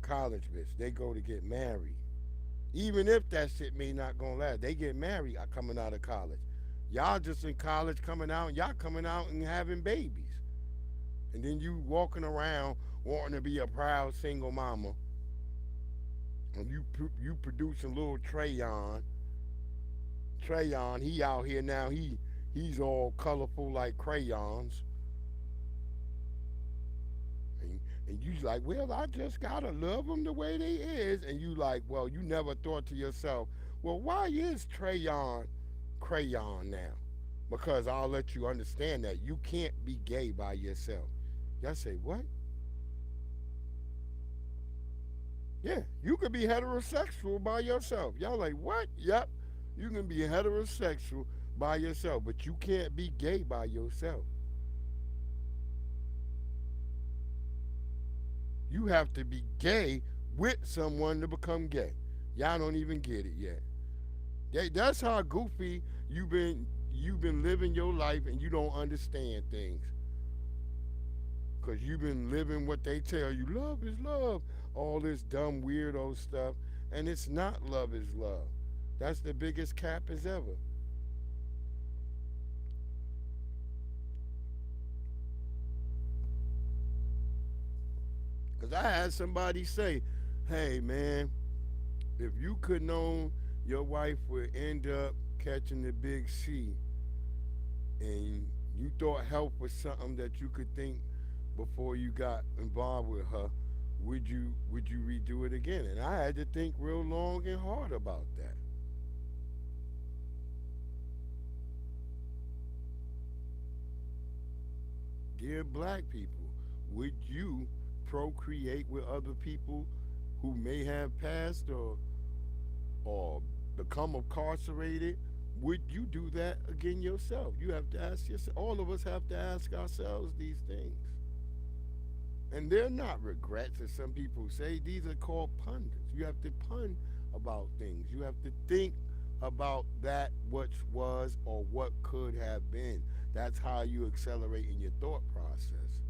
college bitch. They go to get married. Even if that shit may not gonna last, they get married coming out of college. Y'all just in college coming out, y'all coming out and having babies. And then you walking around wanting to be a proud single mama. And you producing little Trayon. Trayon, he out here now, he's all colorful like crayons. And you like, well, I just gotta love them the way they is. And you like, well, you never thought to yourself, well, why is Trayon crayon now? Because I'll let you understand that you can't be gay by yourself. Y'all say, what? Yeah, you could be heterosexual by yourself. Y'all like, what? Yep, you can be heterosexual by yourself, but you can't be gay by yourself. You have to be gay with someone to become gay. Y'all don't even get it yet. That's how goofy you've been living your life, and you don't understand things. Because you've been living what they tell you, love is love, all this dumb weirdo stuff, and it's not love is love. That's the biggest cap as ever. Because I had somebody say, hey man, if you could know your wife would end up catching the big C, and you thought help was something that you could think before you got involved with her, would you redo it again? And I had to think real long and hard about that. Dear black people, would you procreate with other people who may have passed or become incarcerated? Would you do that again yourself? You have to ask yourself. All of us have to ask ourselves these things. And they're not regrets, as some people say. These are called pundits. You have to pun about things. You have to think about that which was or what could have been. That's how you accelerate in your thought process.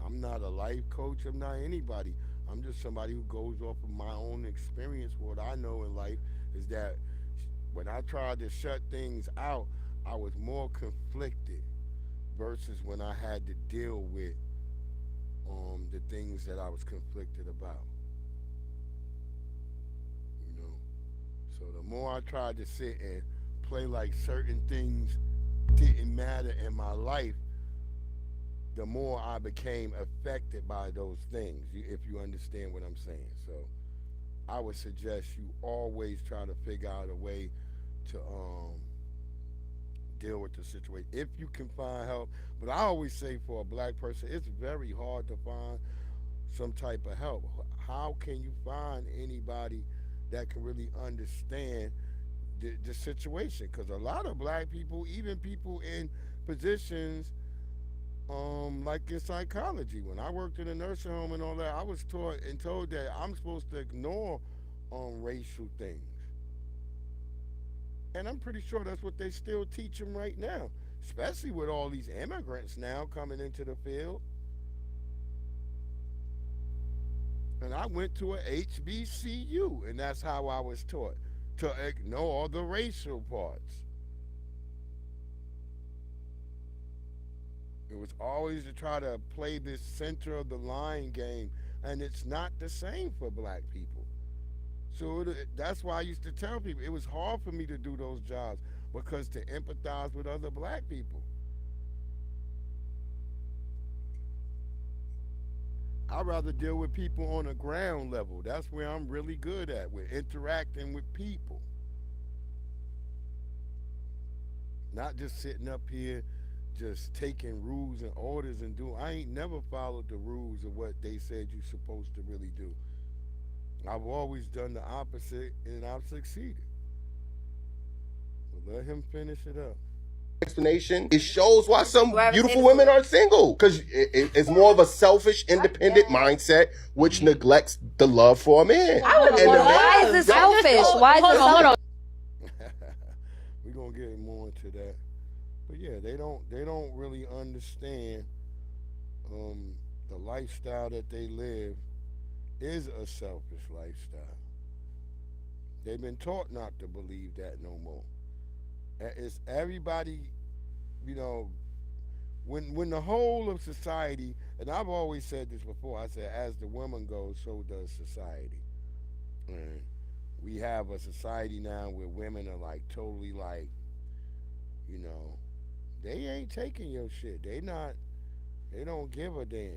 I'm not a life coach. I'm not anybody. I'm just somebody who goes off of my own experience. What I know in life is that when I tried to shut things out, I was more conflicted versus when I had to deal with the things that I was conflicted about. You know, so the more I tried to sit and play like certain things didn't matter in my life, the more I became affected by those things, if you understand what I'm saying. So I would suggest you always try to figure out a way to deal with the situation if you can find help. But I always say for a black person, it's very hard to find some type of help. How can you find anybody that can really understand the situation? Because a lot of black people, even people in positions like in psychology, when I worked in a nursing home and all that, I was taught and told that I'm supposed to ignore racial things. And I'm pretty sure that's what they still teach them right now, especially with all these immigrants now coming into the field. And I went to a HBCU, and that's how I was taught, to ignore the racial parts. It was always to try to play this center of the line game, and it's not the same for black people. So that's why I used to tell people it was hard for me to do those jobs, because to empathize with other black people. I'd rather deal with people on a ground level. That's where I'm really good at, with interacting with people. Not just sitting up here just taking rules and orders and doing. I ain't never followed the rules of what they said you're supposed to really do. I've always done the opposite, and I've succeeded. So let him finish it up. Explanation, it shows why some beautiful women are single, because it's more of a selfish, independent mindset which neglects the love for a man. Why is this selfish? Why is this selfish? We're gonna get more into that, but yeah, they don't really understand the lifestyle that they live is a selfish lifestyle. They've been taught not to believe that no more. It's everybody, you know, when the whole of society, and I've always said this before, I said, as the woman goes, so does society. And we have a society now where women are like totally like, you know, they ain't taking your shit. They don't give a damn.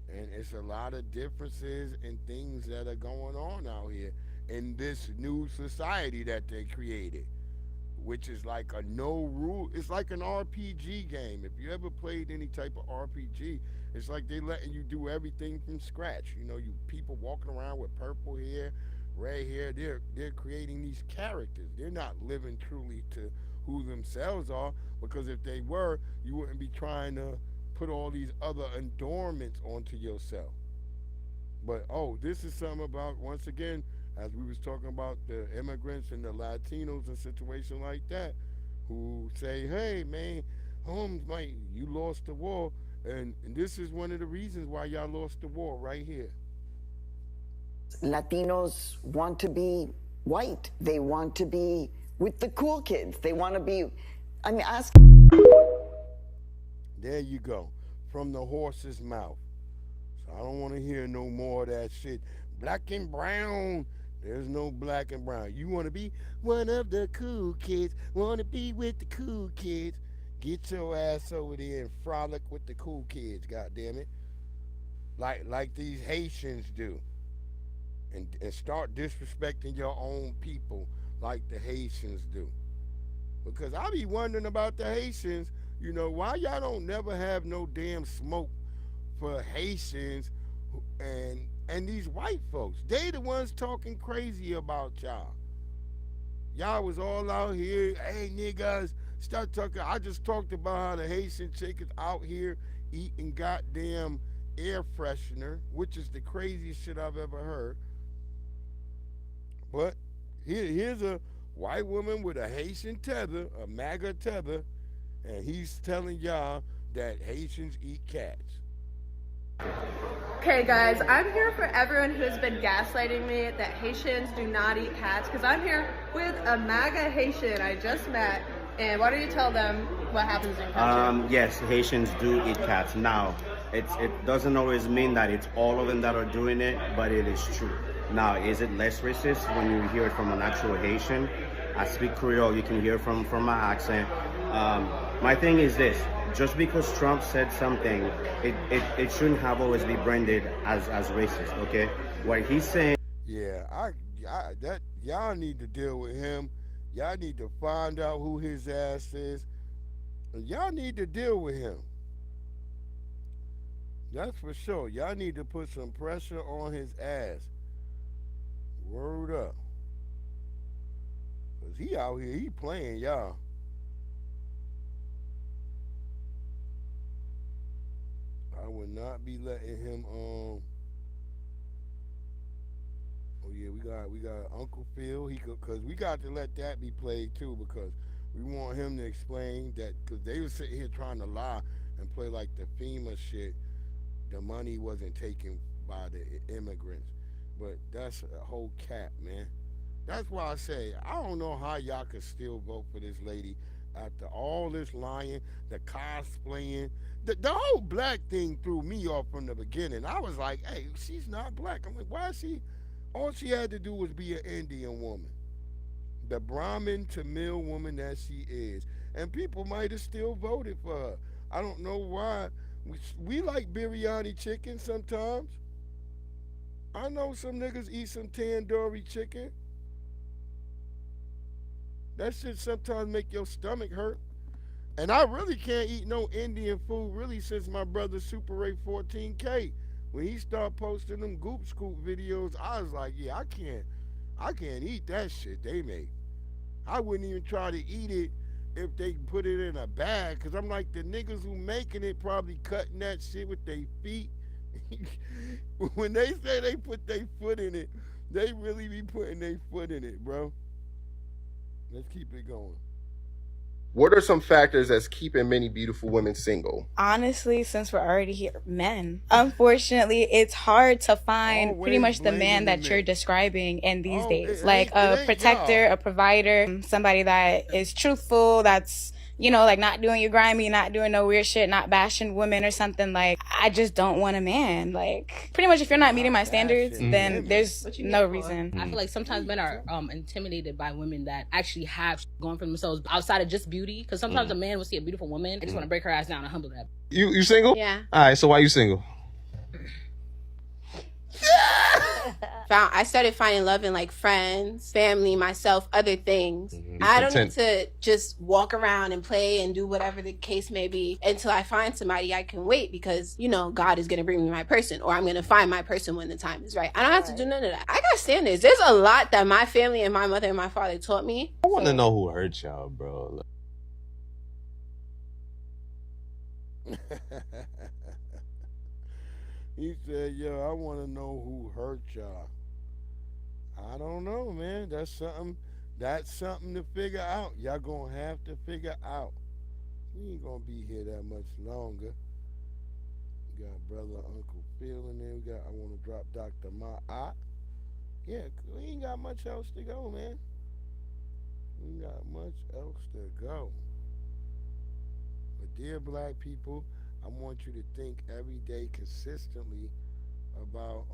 And it's a lot of differences and things that are going on out here in this new society that they created. which is like a no rule. It's like an RPG game. If you ever played any type of RPG, it's like they letting you do everything from scratch. You know, you people walking around with purple hair, red hair. They're creating these characters. They're not living truly to who themselves are, because if they were, you wouldn't be trying to put all these other adornments onto yourself. But this is something about, once again, as we was talking about the immigrants and the Latinos and situation like that, who say, hey man, you lost the war, and this is one of the reasons why y'all lost the war right here. Latinos want to be white. They want to be with the cool kids. They want to be, I mean, ask. There you go, from the horse's mouth. So I don't want to hear no more of that shit. Black and brown. There's no black and brown. You want to be one of the cool kids. Want to be with the cool kids. Get your ass over there and frolic with the cool kids, goddammit. Like these Haitians do. And start disrespecting your own people like the Haitians do. Because I be wondering about the Haitians, you know, why y'all don't never have no damn smoke for Haitians and these white folks. They the ones talking crazy about y'all. Y'all was all out here, hey niggas, start talking. I just talked about how the Haitian chick is out here eating goddamn air freshener, which is the craziest shit I've ever heard. But here's a white woman with a Haitian tether, a MAGA tether, and he's telling y'all that Haitians eat cats. Okay guys, I'm here for everyone who's been gaslighting me that Haitians do not eat cats, because I'm here with a MAGA Haitian I just met, and why don't you tell them what happens in country? Yes, Haitians do eat cats. Now, it doesn't always mean that it's all of them that are doing it, but it is true. Now, is it less racist when you hear it from an actual Haitian? I speak Creole, you can hear from my accent. My thing is this. Just because Trump said something, it shouldn't have always be branded as racist, okay? What he's saying... Yeah, that y'all need to deal with him. Y'all need to find out who his ass is. Y'all need to deal with him. That's for sure. Y'all need to put some pressure on his ass. Word up. Because he out here, he playing y'all. I would not be letting him oh yeah, we got Uncle Phil. Cause we got to let that be played too, because we want him to explain that, because they were sitting here trying to lie and play like the FEMA shit. The money wasn't taken by the immigrants, but that's a whole cap, man. That's why I say I don't know how y'all could still vote for this lady after all this lying, the cosplaying. The whole black thing threw me off from the beginning. I was like, hey, she's not black. I'm like, why is she? All she had to do was be an Indian woman. The Brahmin Tamil woman that she is. And people might have still voted for her. I don't know why. We like biryani chicken sometimes. I know some niggas eat some tandoori chicken. That shit sometimes make your stomach hurt. And I really can't eat no Indian food really since my brother Super Ray 14K. When he started posting them Goop Scoop videos, I was like, yeah, I can't eat that shit they make. I wouldn't even try to eat it if they put it in a bag, because I'm like, the niggas who making it probably cutting that shit with their feet. When they say they put their foot in it, they really be putting their foot in it, bro. Let's keep it going. What are some factors that's keeping many beautiful women single? Honestly, since we're already here, men. Unfortunately, it's hard to find pretty much the man that you're describing in these days. Like a protector, a provider, somebody that is truthful, that's, you know, like not doing you grimy, not doing no weird shit, not bashing women or something. Like, I just don't want a man. Like, pretty much if you're not meeting my standards, then there's no reason. I feel like sometimes men are intimidated by women that actually have going for themselves outside of just beauty. Because sometimes a man will see a beautiful woman and just want to break her ass down and humble that. You single? Yeah. All right, so why you single? I started finding love in like friends, family, myself, other things. I don't need to just walk around and play and do whatever the case may be until I find somebody I can wait, because, you know, God is going to bring me my person, or I'm going to find my person when the time is right. I don't have to do none of that. I got standards. There's a lot that my family and my mother and my father taught me. I want to know who hurt y'all, bro. He said, yo, I want to know who hurt y'all. I don't know, man. That's something to figure out. Y'all going to have to figure out. We ain't going to be here that much longer. We got Brother Uncle Phil in there. We got, I want to drop Dr. Ma'at. Yeah, we ain't got much else to go, man. We ain't got much else to go. But dear black people, I want you to think every day consistently about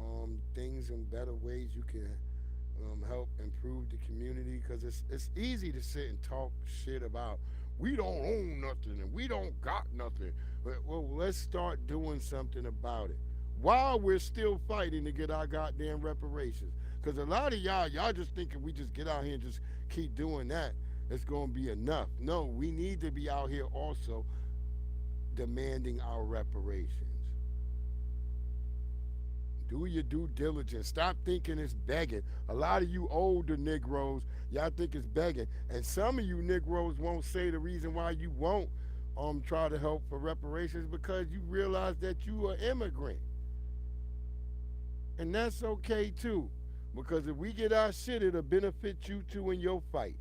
things and better ways you can help improve the community, because it's easy to sit and talk shit about we don't own nothing and we don't got nothing. But, well, let's start doing something about it while we're still fighting to get our goddamn reparations. Because a lot of y'all just thinking we just get out here and just keep doing that, it's going to be enough. No, we need to be out here also demanding our reparations. Do your due diligence. Stop thinking it's begging. A lot of you older Negroes, y'all think it's begging. And some of you Negroes won't say the reason why you won't try to help for reparations, because you realize that you are immigrant. And that's okay too. Because if we get our shit, it'll benefit you too in your fight.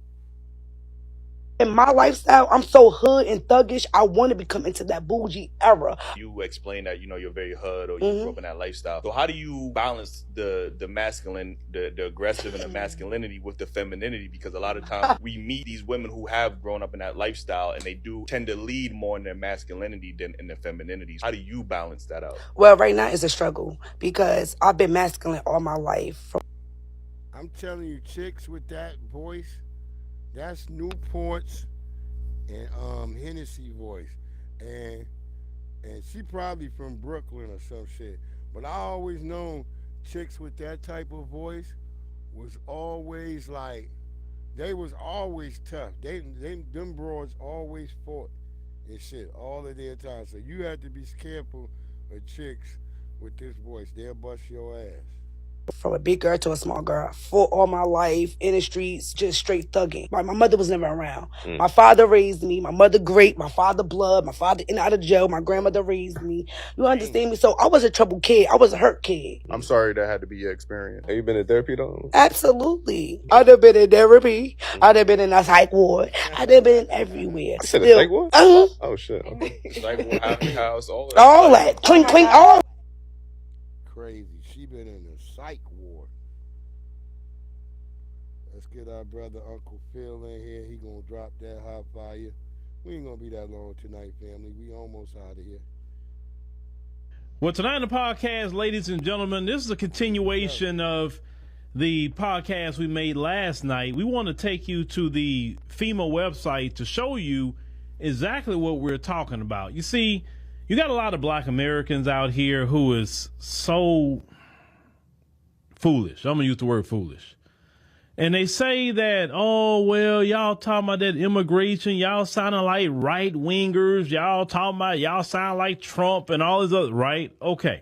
In my lifestyle, I'm so hood and thuggish. I want to become into that bougie era. You explain that, you know, you're very hood, or you grew up in that lifestyle. So how do you balance the masculine, the aggressive and the masculinity with the femininity? Because a lot of times we meet these women who have grown up in that lifestyle, and they do tend to lead more in their masculinity than in their femininity. How do you balance that out? Well, right now it's a struggle because I've been masculine all my life. I'm telling you, chicks with that voice, that's Newport's and Hennessy voice, and she probably from Brooklyn or some shit. But I always known chicks with that type of voice was always like, they was always tough. Them broads always fought and shit all of their time. So you have to be careful of chicks with this voice. They'll bust your ass. From a big girl to a small girl, fought all my life in the streets, just straight thugging. My mother was never around. My father raised me. My mother great. My father blood. My father in and out of jail. My grandmother raised me. You understand me? So I was a troubled kid. I was a hurt kid. I'm sorry that had to be your experience. Have you been in therapy though? Absolutely. I'd have been in therapy. I'd have been in a psych ward. I'd have been everywhere. I said a psych ward? Oh shit. Okay. Psych ward, happy house, all that. All that. Clink, clink, all. Crazy. She been in the psych ward. Let's get our brother Uncle Phil in here. He gonna drop that hot fire. We ain't gonna be that long tonight, family. We almost out of here. Well, tonight on the podcast, ladies and gentlemen, this is a continuation of the podcast we made last night. We want to take you to the FEMA website to show you exactly what we're talking about. You see, you got a lot of black Americans out here who is so foolish. I'm going to use the word foolish. And they say that, oh, well, y'all talking about that immigration. Y'all sounding like right wingers. Y'all talking about, y'all sound like Trump and all this other, right? Okay.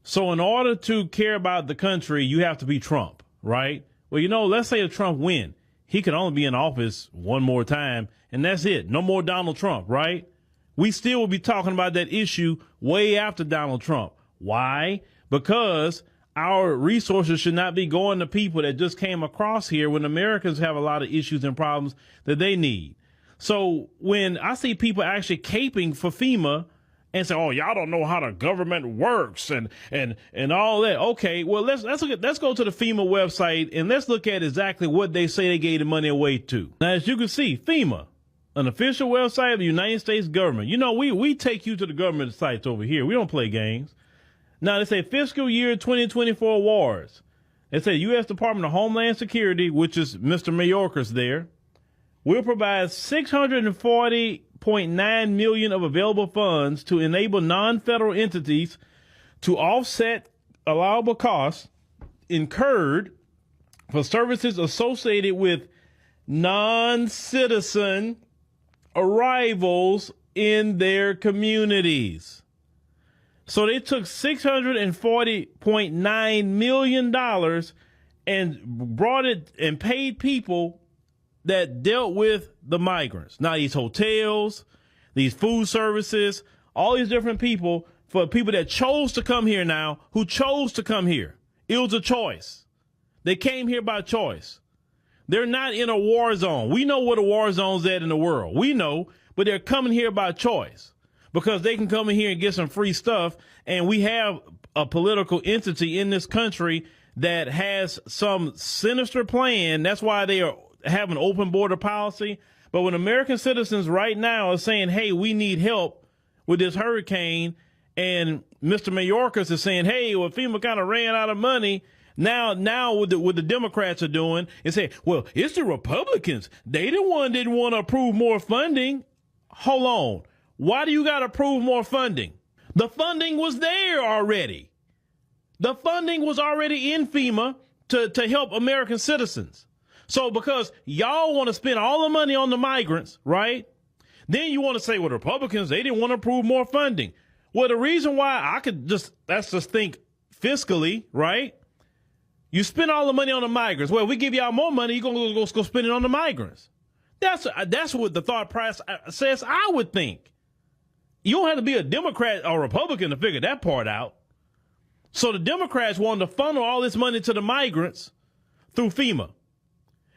So in order to care about the country, you have to be Trump, right? Well, you know, let's say if Trump win, he can only be in office one more time, and that's it. No more Donald Trump, right? We still will be talking about that issue way after Donald Trump. Why? Because our resources should not be going to people that just came across here when Americans have a lot of issues and problems that they need. So when I see people actually caping for FEMA and say, oh, y'all don't know how the government works and all that. Okay, well, let's go to the FEMA website and let's look at exactly what they say they gave the money away to. Now, as you can see, FEMA, an official website of the United States government. You know, we take you to the government sites over here. We don't play games. Now, they say fiscal year 2024 awards. They say U.S. Department of Homeland Security, which is Mr. Mayorkas there, will provide $640.9 million of available funds to enable non-federal entities to offset allowable costs incurred for services associated with non-citizen arrivals in their communities. So they took $640.9 million and brought it and paid people that dealt with the migrants. Now these hotels, these food services, all these different people, for people that chose to come here now, who chose to come here. It was a choice. They came here by choice. They're not in a war zone. We know what a war zone's at in the world. We know, but they're coming here by choice because they can come in here and get some free stuff. And we have a political entity in this country that has some sinister plan. That's why they have an open border policy. But when American citizens right now are saying, hey, we need help with this hurricane, and Mr. Mayorkas is saying, hey, well, FEMA kind of ran out of money. Now what the Democrats are doing is saying, well, it's the Republicans. They the one didn't want to approve more funding. Hold on. Why do you got to approve more funding? The funding was there already. The funding was already in FEMA to help American citizens. So because y'all want to spend all the money on the migrants, right? Then you want to say, well, the Republicans, they didn't want to approve more funding. Well, the reason why let's just think fiscally, right? You spend all the money on the migrants. Well, we give y'all more money, you're going to go spend it on the migrants. That's what the thought process says, I would think. You don't have to be a Democrat or Republican to figure that part out. So the Democrats wanted to funnel all this money to the migrants through FEMA.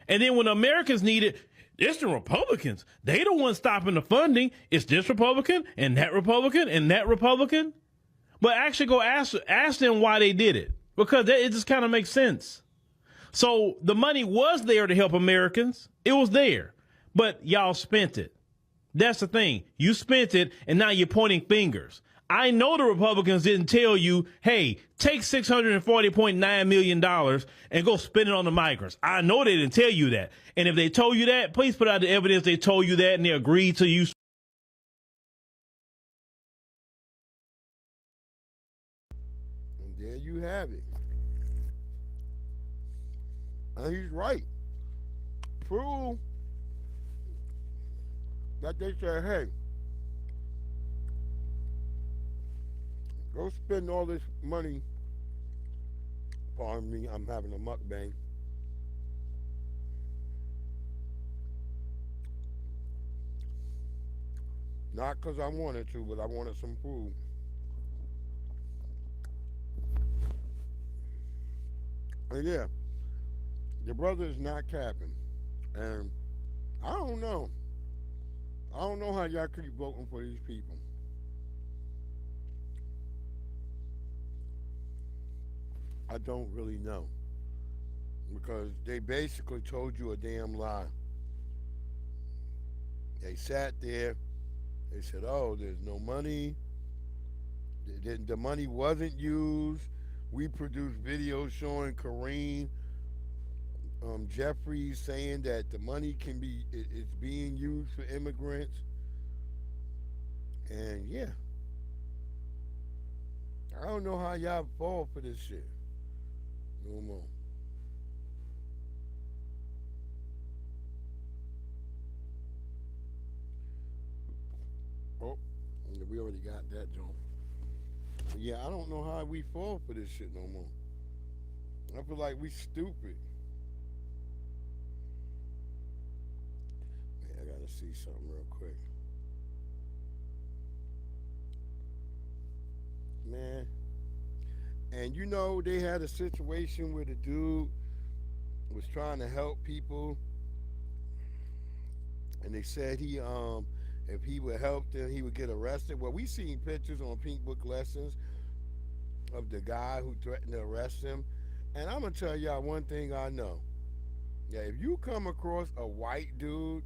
And then when the Americans need it, it's the Republicans. They the ones stopping the funding. It's this Republican and that Republican and that Republican. But actually go ask them why they did it. Because it just kind of makes sense. So the money was there to help Americans. It was there. But y'all spent it. That's the thing. You spent it, and now you're pointing fingers. I know the Republicans didn't tell you, hey, take $640.9 million and go spend it on the migrants. I know they didn't tell you that. And if they told you that, please put out the evidence they told you that and they agreed to you. And there you have it. And he's right. Prove that they said, hey, go spend all this money. Pardon me, I'm having a mukbang. Not because I wanted to, but I wanted some food. And yeah, the brother is not capping. And I don't know. I don't know how y'all keep voting for these people. I don't really know. Because they basically told you a damn lie. They sat there. They said, oh, there's no money. The money wasn't used. We produced videos showing Kareem Jeffries saying that the money it's being used for immigrants. And yeah. I don't know how y'all fall for this shit. No more. Oh, we already got that, John. But yeah, I don't know how we fall for this shit no more. I feel like we stupid. Man, I gotta see something real quick. Man. And you know, they had a situation where the dude was trying to help people. And they said if he would help them, he would get arrested. Well, we seen pictures on Pink Book Lessons of the guy who threatened to arrest him. And I'm going to tell y'all one thing I know. Yeah, if you come across a white dude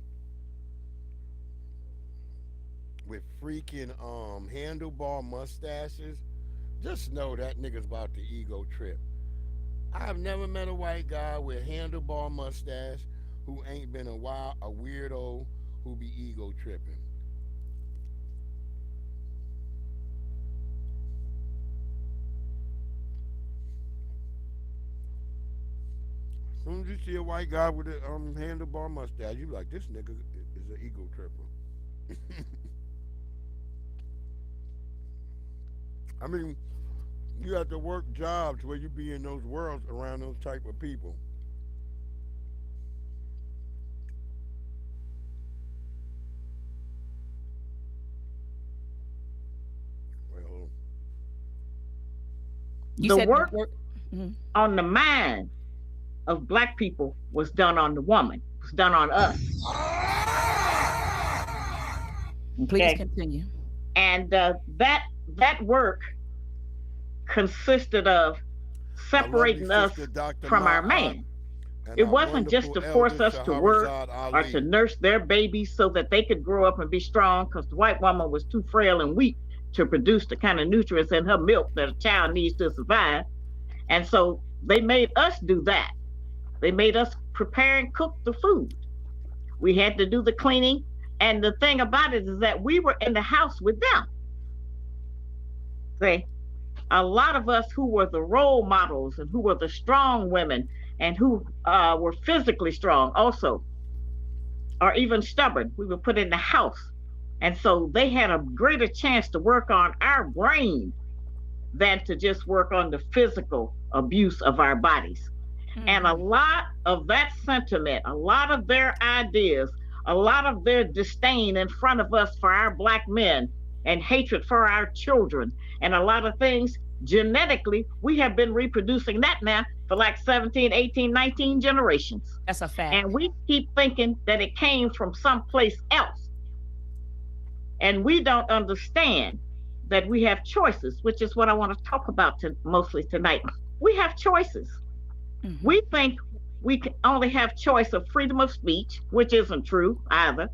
with freaking handlebar mustaches, just know that nigga's about to ego trip. I've never met a white guy with handlebar mustache who ain't been a weirdo who be ego tripping. soon as you see a white guy with a handlebar mustache, you be like, this nigga is an ego tripper. I mean, you have to work jobs where you be in those worlds around those type of people. The work on the mind of black people was done on the woman, was done on us. Please continue. And that work consisted of separating us from our man. It wasn't just to force us to work or to nurse their babies so that they could grow up and be strong, because the white woman was too frail and weak to produce the kind of nutrients in her milk that a child needs to survive. And so they made us do that. They made us prepare and cook the food. We had to do the cleaning. And the thing about it is that we were in the house with them. See, a lot of us who were the role models and who were the strong women and who were physically strong also, or even stubborn, we were put in the house. And so they had a greater chance to work on our brain than to just work on the physical abuse of our bodies. Mm-hmm. And a lot of that sentiment, a lot of their ideas, a lot of their disdain in front of us for our black men and hatred for our children and a lot of things, genetically, we have been reproducing that now for like 17, 18, 19 generations. That's a fact. And we keep thinking that it came from someplace else. And we don't understand that we have choices, which is what I want to talk about mostly tonight. We have choices. Mm-hmm. We think we can only have choice of freedom of speech, which isn't true either.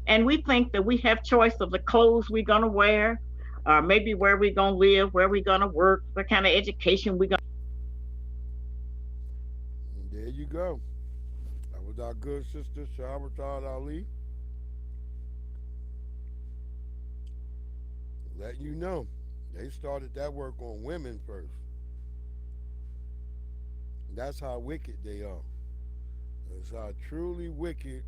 And we think that we have choice of the clothes we're going to wear, or maybe where we're going to live, where we're going to work, what kind of education we're going to. There you go. That was our good sister, Shahrazad Ali. Let you know, they started that work on women first. That's how wicked they are. That's how truly wicked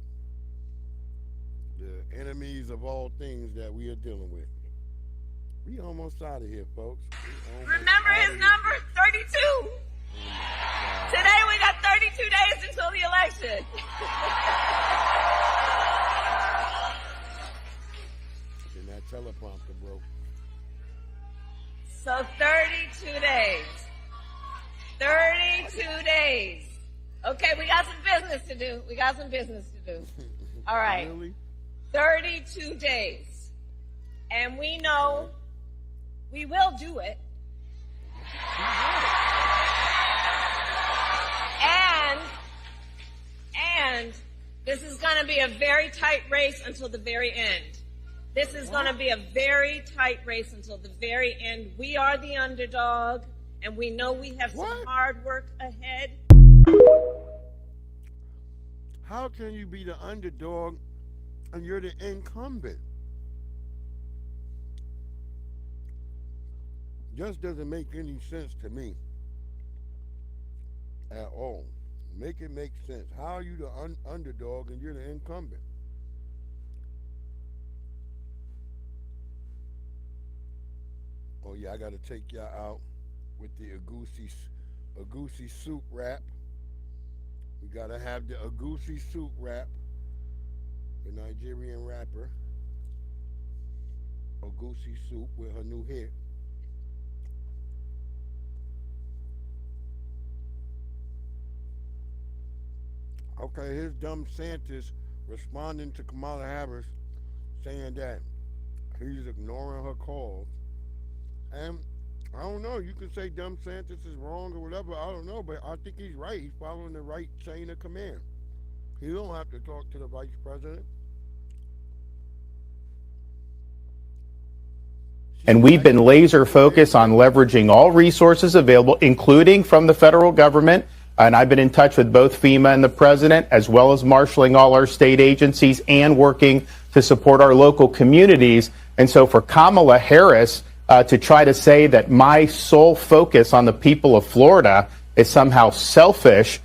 the enemies of all things that we are dealing with. We almost out of here, folks. Remember his number, 32. Today we got 32 days until the election. And that teleprompter broke. So 32 days. 32 days. Okay, we got some business to do. We got some business to do. All right. Really? 32 days. And we know we will do it. And this is going to be a very tight race until the very end. This is going to be a very tight race until the very end. We are the underdog, and we know we have some hard work ahead. How can you be the underdog and you're the incumbent? Just doesn't make any sense to me at all. Make it make sense. How are you the underdog and you're the incumbent? Oh yeah, I gotta take y'all out with the Egusi soup wrap. We gotta have the Egusi soup wrap. The Nigerian rapper Egusi soup with her new hit. Okay, here's Dumb Santis responding to Kamala Harris, saying that he's ignoring her calls. And I don't know, you can say Dumb Santis is wrong or whatever, I don't know, but I think he's right. He's following the right chain of command. He don't have to talk to the vice president. And we've been laser focused on leveraging all resources available, including from the federal government. And I've been in touch with both FEMA and the president, as well as marshaling all our state agencies and working to support our local communities. And so for Kamala Harris to try to say that my sole focus on the people of Florida is somehow selfish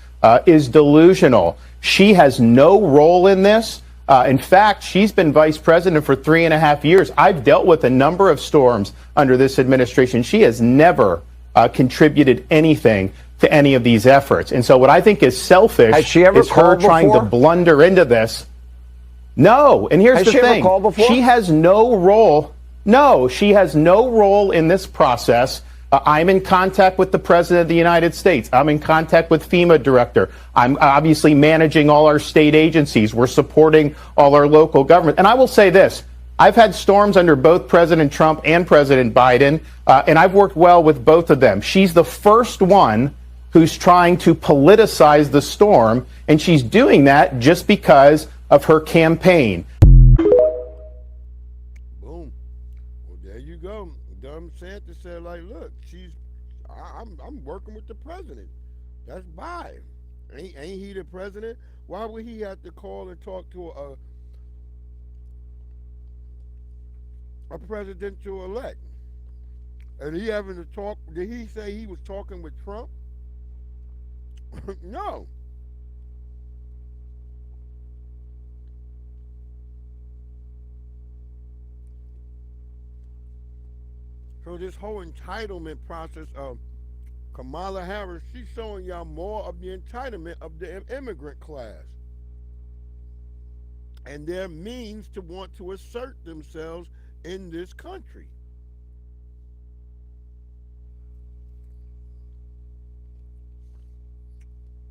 is delusional. She has no role in this. In fact, she's been vice president for 3.5 years. I've dealt with a number of storms under this administration. She has never contributed anything to any of these efforts. And so what I think is selfish is her trying to blunder into this. No. And here's the thing. She has no role. No, she has no role in this process. I'm in contact with the President of the United States. I'm in contact with FEMA director. I'm obviously managing all our state agencies. We're supporting all our local government. And I will say this. I've had storms under both President Trump and President Biden, and I've worked well with both of them. She's the first one who's trying to politicize the storm, and she's doing that just because of her campaign. Boom. Well, there you go. Dumb Santa said, like, look, I'm working with the president. That's Biden. Ain't he the president? Why would he have to call and talk to a presidential elect? And he having to talk? Did he say he was talking with Trump? No. So this whole entitlement process of Kamala Harris, she's showing y'all more of the entitlement of the immigrant class and their means to want to assert themselves in this country.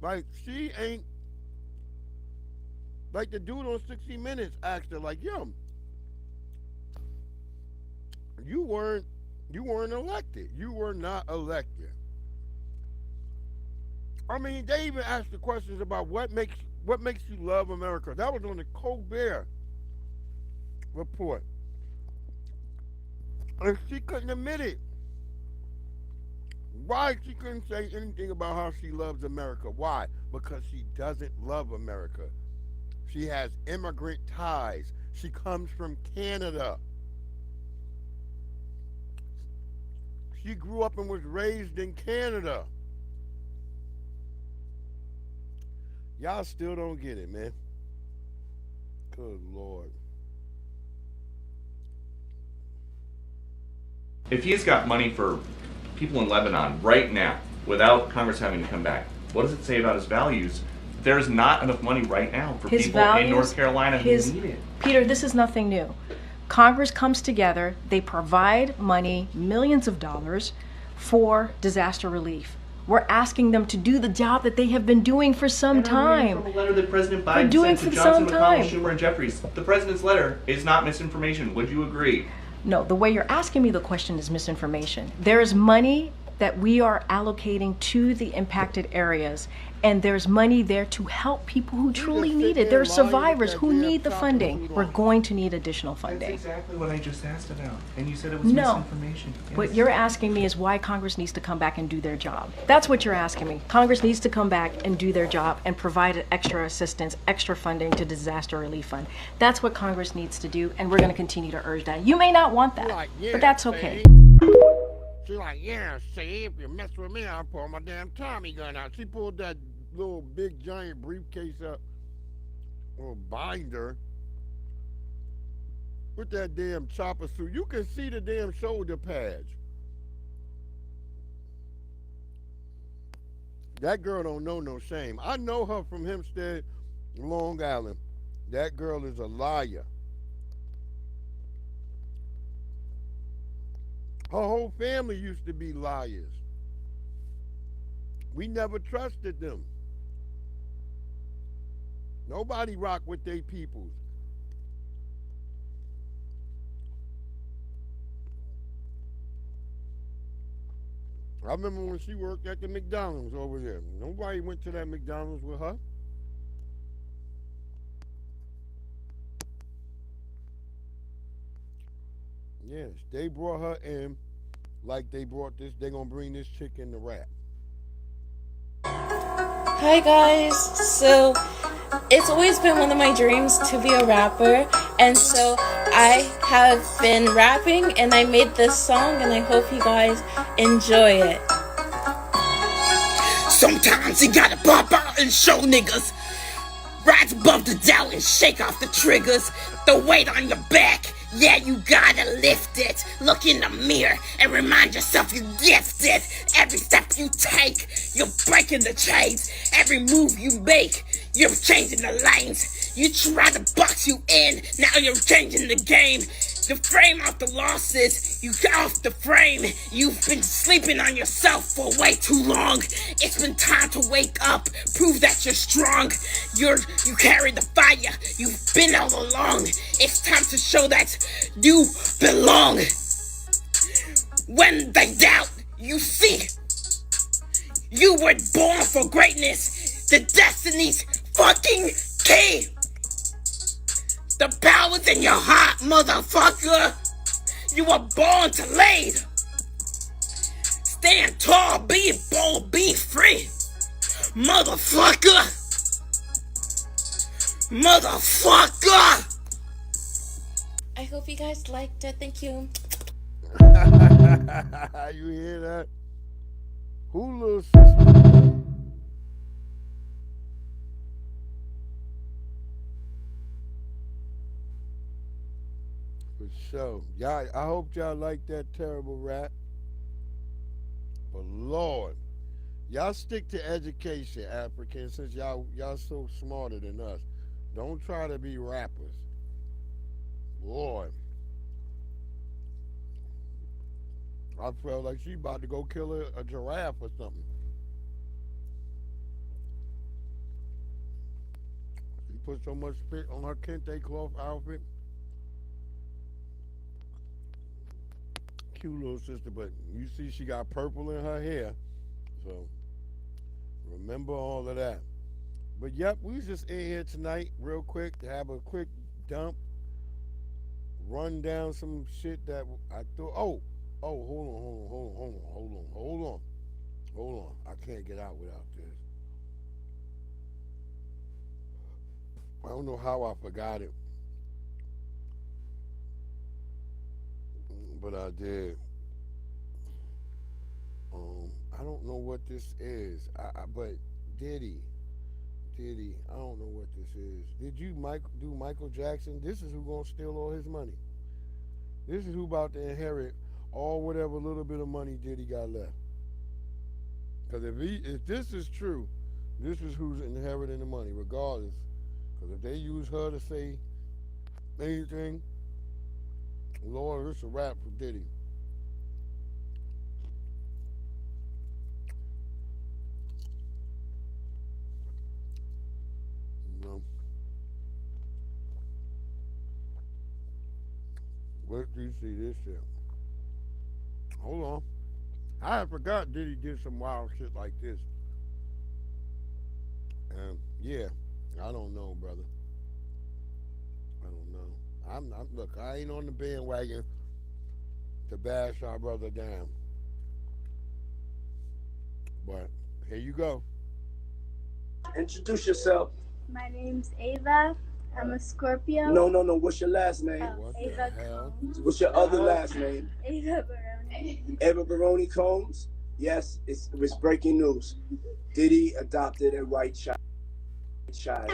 Like, she ain't, like the dude on 60 Minutes asked her, like, yo, you weren't elected. You were not elected. I mean, they even asked the questions about what makes you love America. That was on the Colbert Report. And she couldn't admit it. Why she couldn't say anything about how she loves America? Why? Because she doesn't love America. She has immigrant ties. She comes from Canada. She grew up and was raised in Canada. Y'all still don't get it, man. Good Lord. If he's got money for people in Lebanon right now, without Congress having to come back, what does it say about his values? There's not enough money right now for people in North Carolina who need it. Peter, this is nothing new. Congress comes together, they provide money, millions of dollars, for disaster relief. We're asking them to do the job that they have been doing for some time. From a letter that President Biden sent to Johnson, McConnell, Schumer, and Jeffries. The president's letter is not misinformation. Would you agree? No, the way you're asking me the question is misinformation. There is money that we are allocating to the impacted areas, and there's money there to help people who truly need it. There are survivors who need the funding. We're going to need additional funding. That's exactly what I just asked about, and you said it was misinformation. Yes. What you're asking me is why Congress needs to come back and do their job. That's what you're asking me. Congress needs to come back and do their job and provide extra assistance, extra funding to disaster relief fund. That's what Congress needs to do, and we're going to continue to urge that. You may not want that, but that's okay. She's like, yeah, see, if you mess with me, I'll pull my damn Tommy gun out. She pulled that little big giant briefcase up, or binder, with that damn chopper suit. You can see the damn shoulder pads. That girl don't know no shame. I know her from Hempstead, Long Island. That girl is a liar. Her whole family used to be liars. We never trusted them. Nobody rocked with their peoples. I remember when she worked at the McDonald's over there. Nobody went to that McDonald's with her. Yes, they brought her in like they brought this. They're going to bring this chick in to rap. Hi guys, so it's always been one of my dreams to be a rapper, and so I have been rapping and I made this song and I hope you guys enjoy it. Sometimes you gotta pop out. out and show niggas. Rise above the doubt and shake off the triggers. The weight on your back, yeah, you gotta lift it. Look in the mirror and remind yourself you're gifted. Every step you take, you're breaking the chains. Every move you make, you're changing the lanes. You try to box you in, now you're changing the game. The frame off the losses, you got off the frame. You've been sleeping on yourself for way too long. It's been time to wake up, prove that you're strong. You carry the fire, you've been all along. It's time to show that you belong. When they doubt, you see. You were born for greatness. The destiny's fucking key. The power's in your heart, motherfucker. You were born to lead. Stand tall, be bold, be free. Motherfucker. Motherfucker. I hope you guys liked it. Thank you. You hear that? Who, little sister? For sure. Y'all, I hope y'all like that terrible rap. But Lord, y'all stick to education, Africans, since y'all so smarter than us. Don't try to be rappers. Lord. I felt like she about to go kill a giraffe or something. She put so much spit on her kente cloth outfit. Cute little sister, but you see she got purple in her hair. So remember all of that. But yep, we was just in here tonight real quick to have a quick dump. Run down some shit that I thought, hold on. I can't get out without this. I don't know how I forgot it, but I did. I don't know what this is. But Diddy, I don't know what this is. Did you do Michael Jackson? This is who gonna steal all his money. This is who about to inherit all whatever little bit of money Diddy got left. Because if this is true, this is who's inheriting the money, regardless. Because if they use her to say anything, Lord, it's a wrap for Diddy. You know? Wait till you see this shit. Hold on. I forgot Diddy did some wild shit like this. And yeah, I don't know, brother. I don't know. Look, I ain't on the bandwagon to bash our brother down. But here you go. Introduce yourself. My name's Ava. I'm a Scorpio. No. What's your last name? Ava Combs. What's your other last name? Ava Baroni. Ava Baroni Combs. Yes, it was breaking news. Diddy adopted a white child.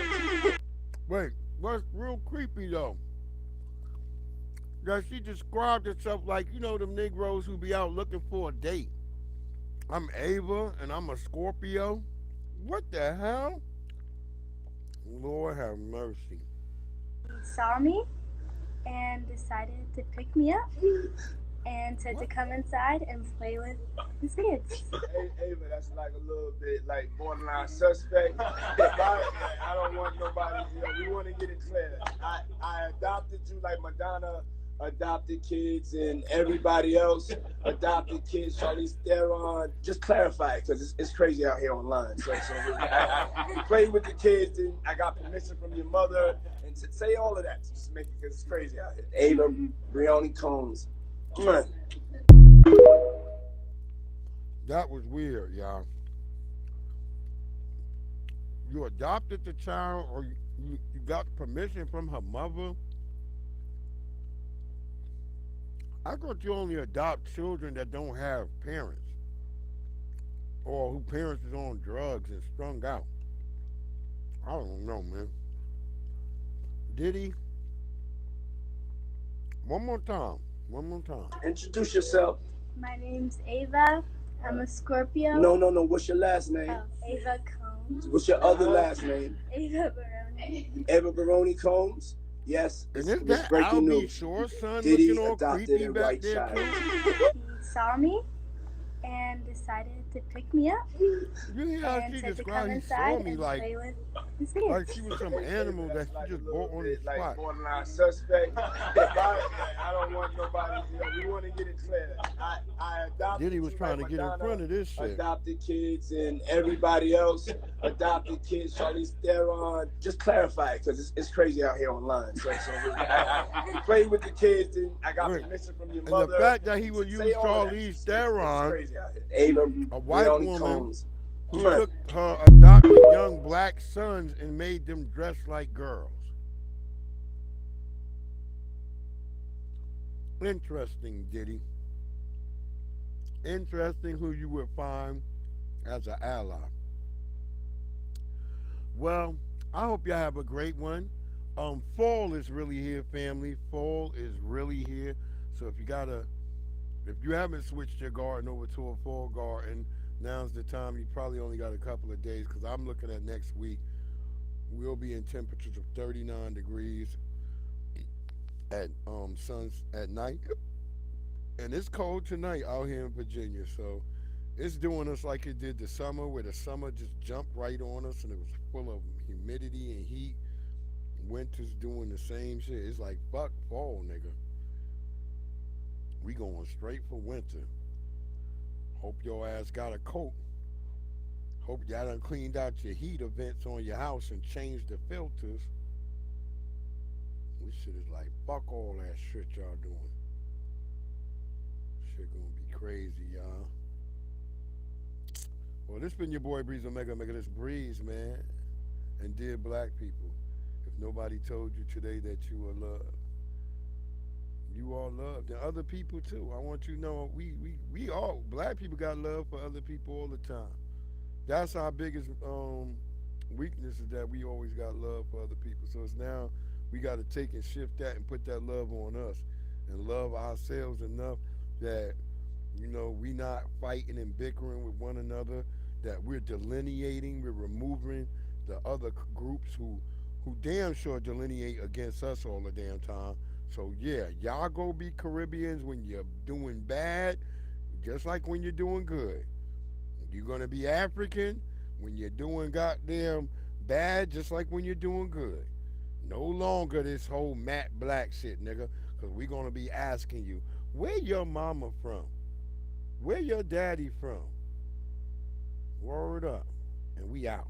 Wait, what's real creepy though? That she described herself like, you know, them Negroes who be out looking for a date. I'm Ava and I'm a Scorpio. What the hell? Lord have mercy. He saw me and decided to pick me up and said to come inside and play with his kids. Hey, Ava, that's like a little bit like borderline suspect. I don't want nobody, we want to get it clear. I adopted you like Madonna adopted kids and everybody else adopted kids. Charlize Theron. Just clarify it because it's crazy out here online. So I play with the kids and I got permission from your mother and say all of that. Just make it because it's crazy out here. Ava Baroni Combs. Come on. That was weird, y'all. You adopted the child or you got permission from her mother? I thought you only adopt children that don't have parents or who parents is on drugs and strung out. I don't know, man. Did he? One more time. One more time. Introduce yourself. My name's Ava. I'm a Scorpio. No. What's your last name? Oh, Ava Combs. What's your other last name? Ava Baroni. Eva Baroni Combs. Yes. And is It's that breaking Albie news. Shore son Diddy looking all adopted creepy a back white there? child. He saw me and decided to pick me up. You hear how and she said to described come he inside saw me and like play with his like kids. she was some animal that she just bought on the Like spot. borderline suspect. I don't want nobody. We want to get it clear. I adopted. Diddy was you trying like to get in Madonna front of this shit. Adopted kids and everybody else adopted kids. Charlize Theron. Just clarify it because it's crazy out here online. So I played with the kids and I got permission from your And mother. the fact that he would use Say all that. Charlize Theron, It's crazy out here. Ava, a white Baroni woman Combs. who Come on. took her adopted young black sons and made them dress like girls. Interesting, Diddy. Interesting who you would find as an ally. Well, I hope y'all have a great one. Fall is really here, family. Fall is really here. So if you haven't switched your garden over to a fall garden, now's the time. You probably only got a couple of days because I'm looking at next week. We'll be in temperatures of 39 degrees at suns at night. And it's cold tonight out here in Virginia. So it's doing us like it did the summer, where the summer just jumped right on us and it was full of humidity and heat. Winter's doing the same shit. It's like, fuck fall, nigga. We going straight for winter. Hope your ass got a coat. Hope y'all done cleaned out your heater vents on your house and changed the filters. This shit is like, fuck all that shit y'all doing. Shit gonna be crazy, y'all. Well, this been your boy Breeze Omega, this Breeze, man. And dear black people, if nobody told you today that you are loved, you are loved, and other people too. I want you to know we all black people got love for other people all the time. That's our biggest weakness, is that we always got love for other people. So it's now we got to take and shift that and put that love on us and love ourselves enough that, you know, we not fighting and bickering with one another, that we're delineating, we're removing the other groups who damn sure delineate against us all the damn time. So yeah, y'all go be Caribbeans when you're doing bad, just like when you're doing good. You're gonna be African when you're doing goddamn bad, just like when you're doing good. No longer this whole matte black shit, nigga, because we're gonna be asking you, where your mama from? Where your daddy from? Word up. And we out.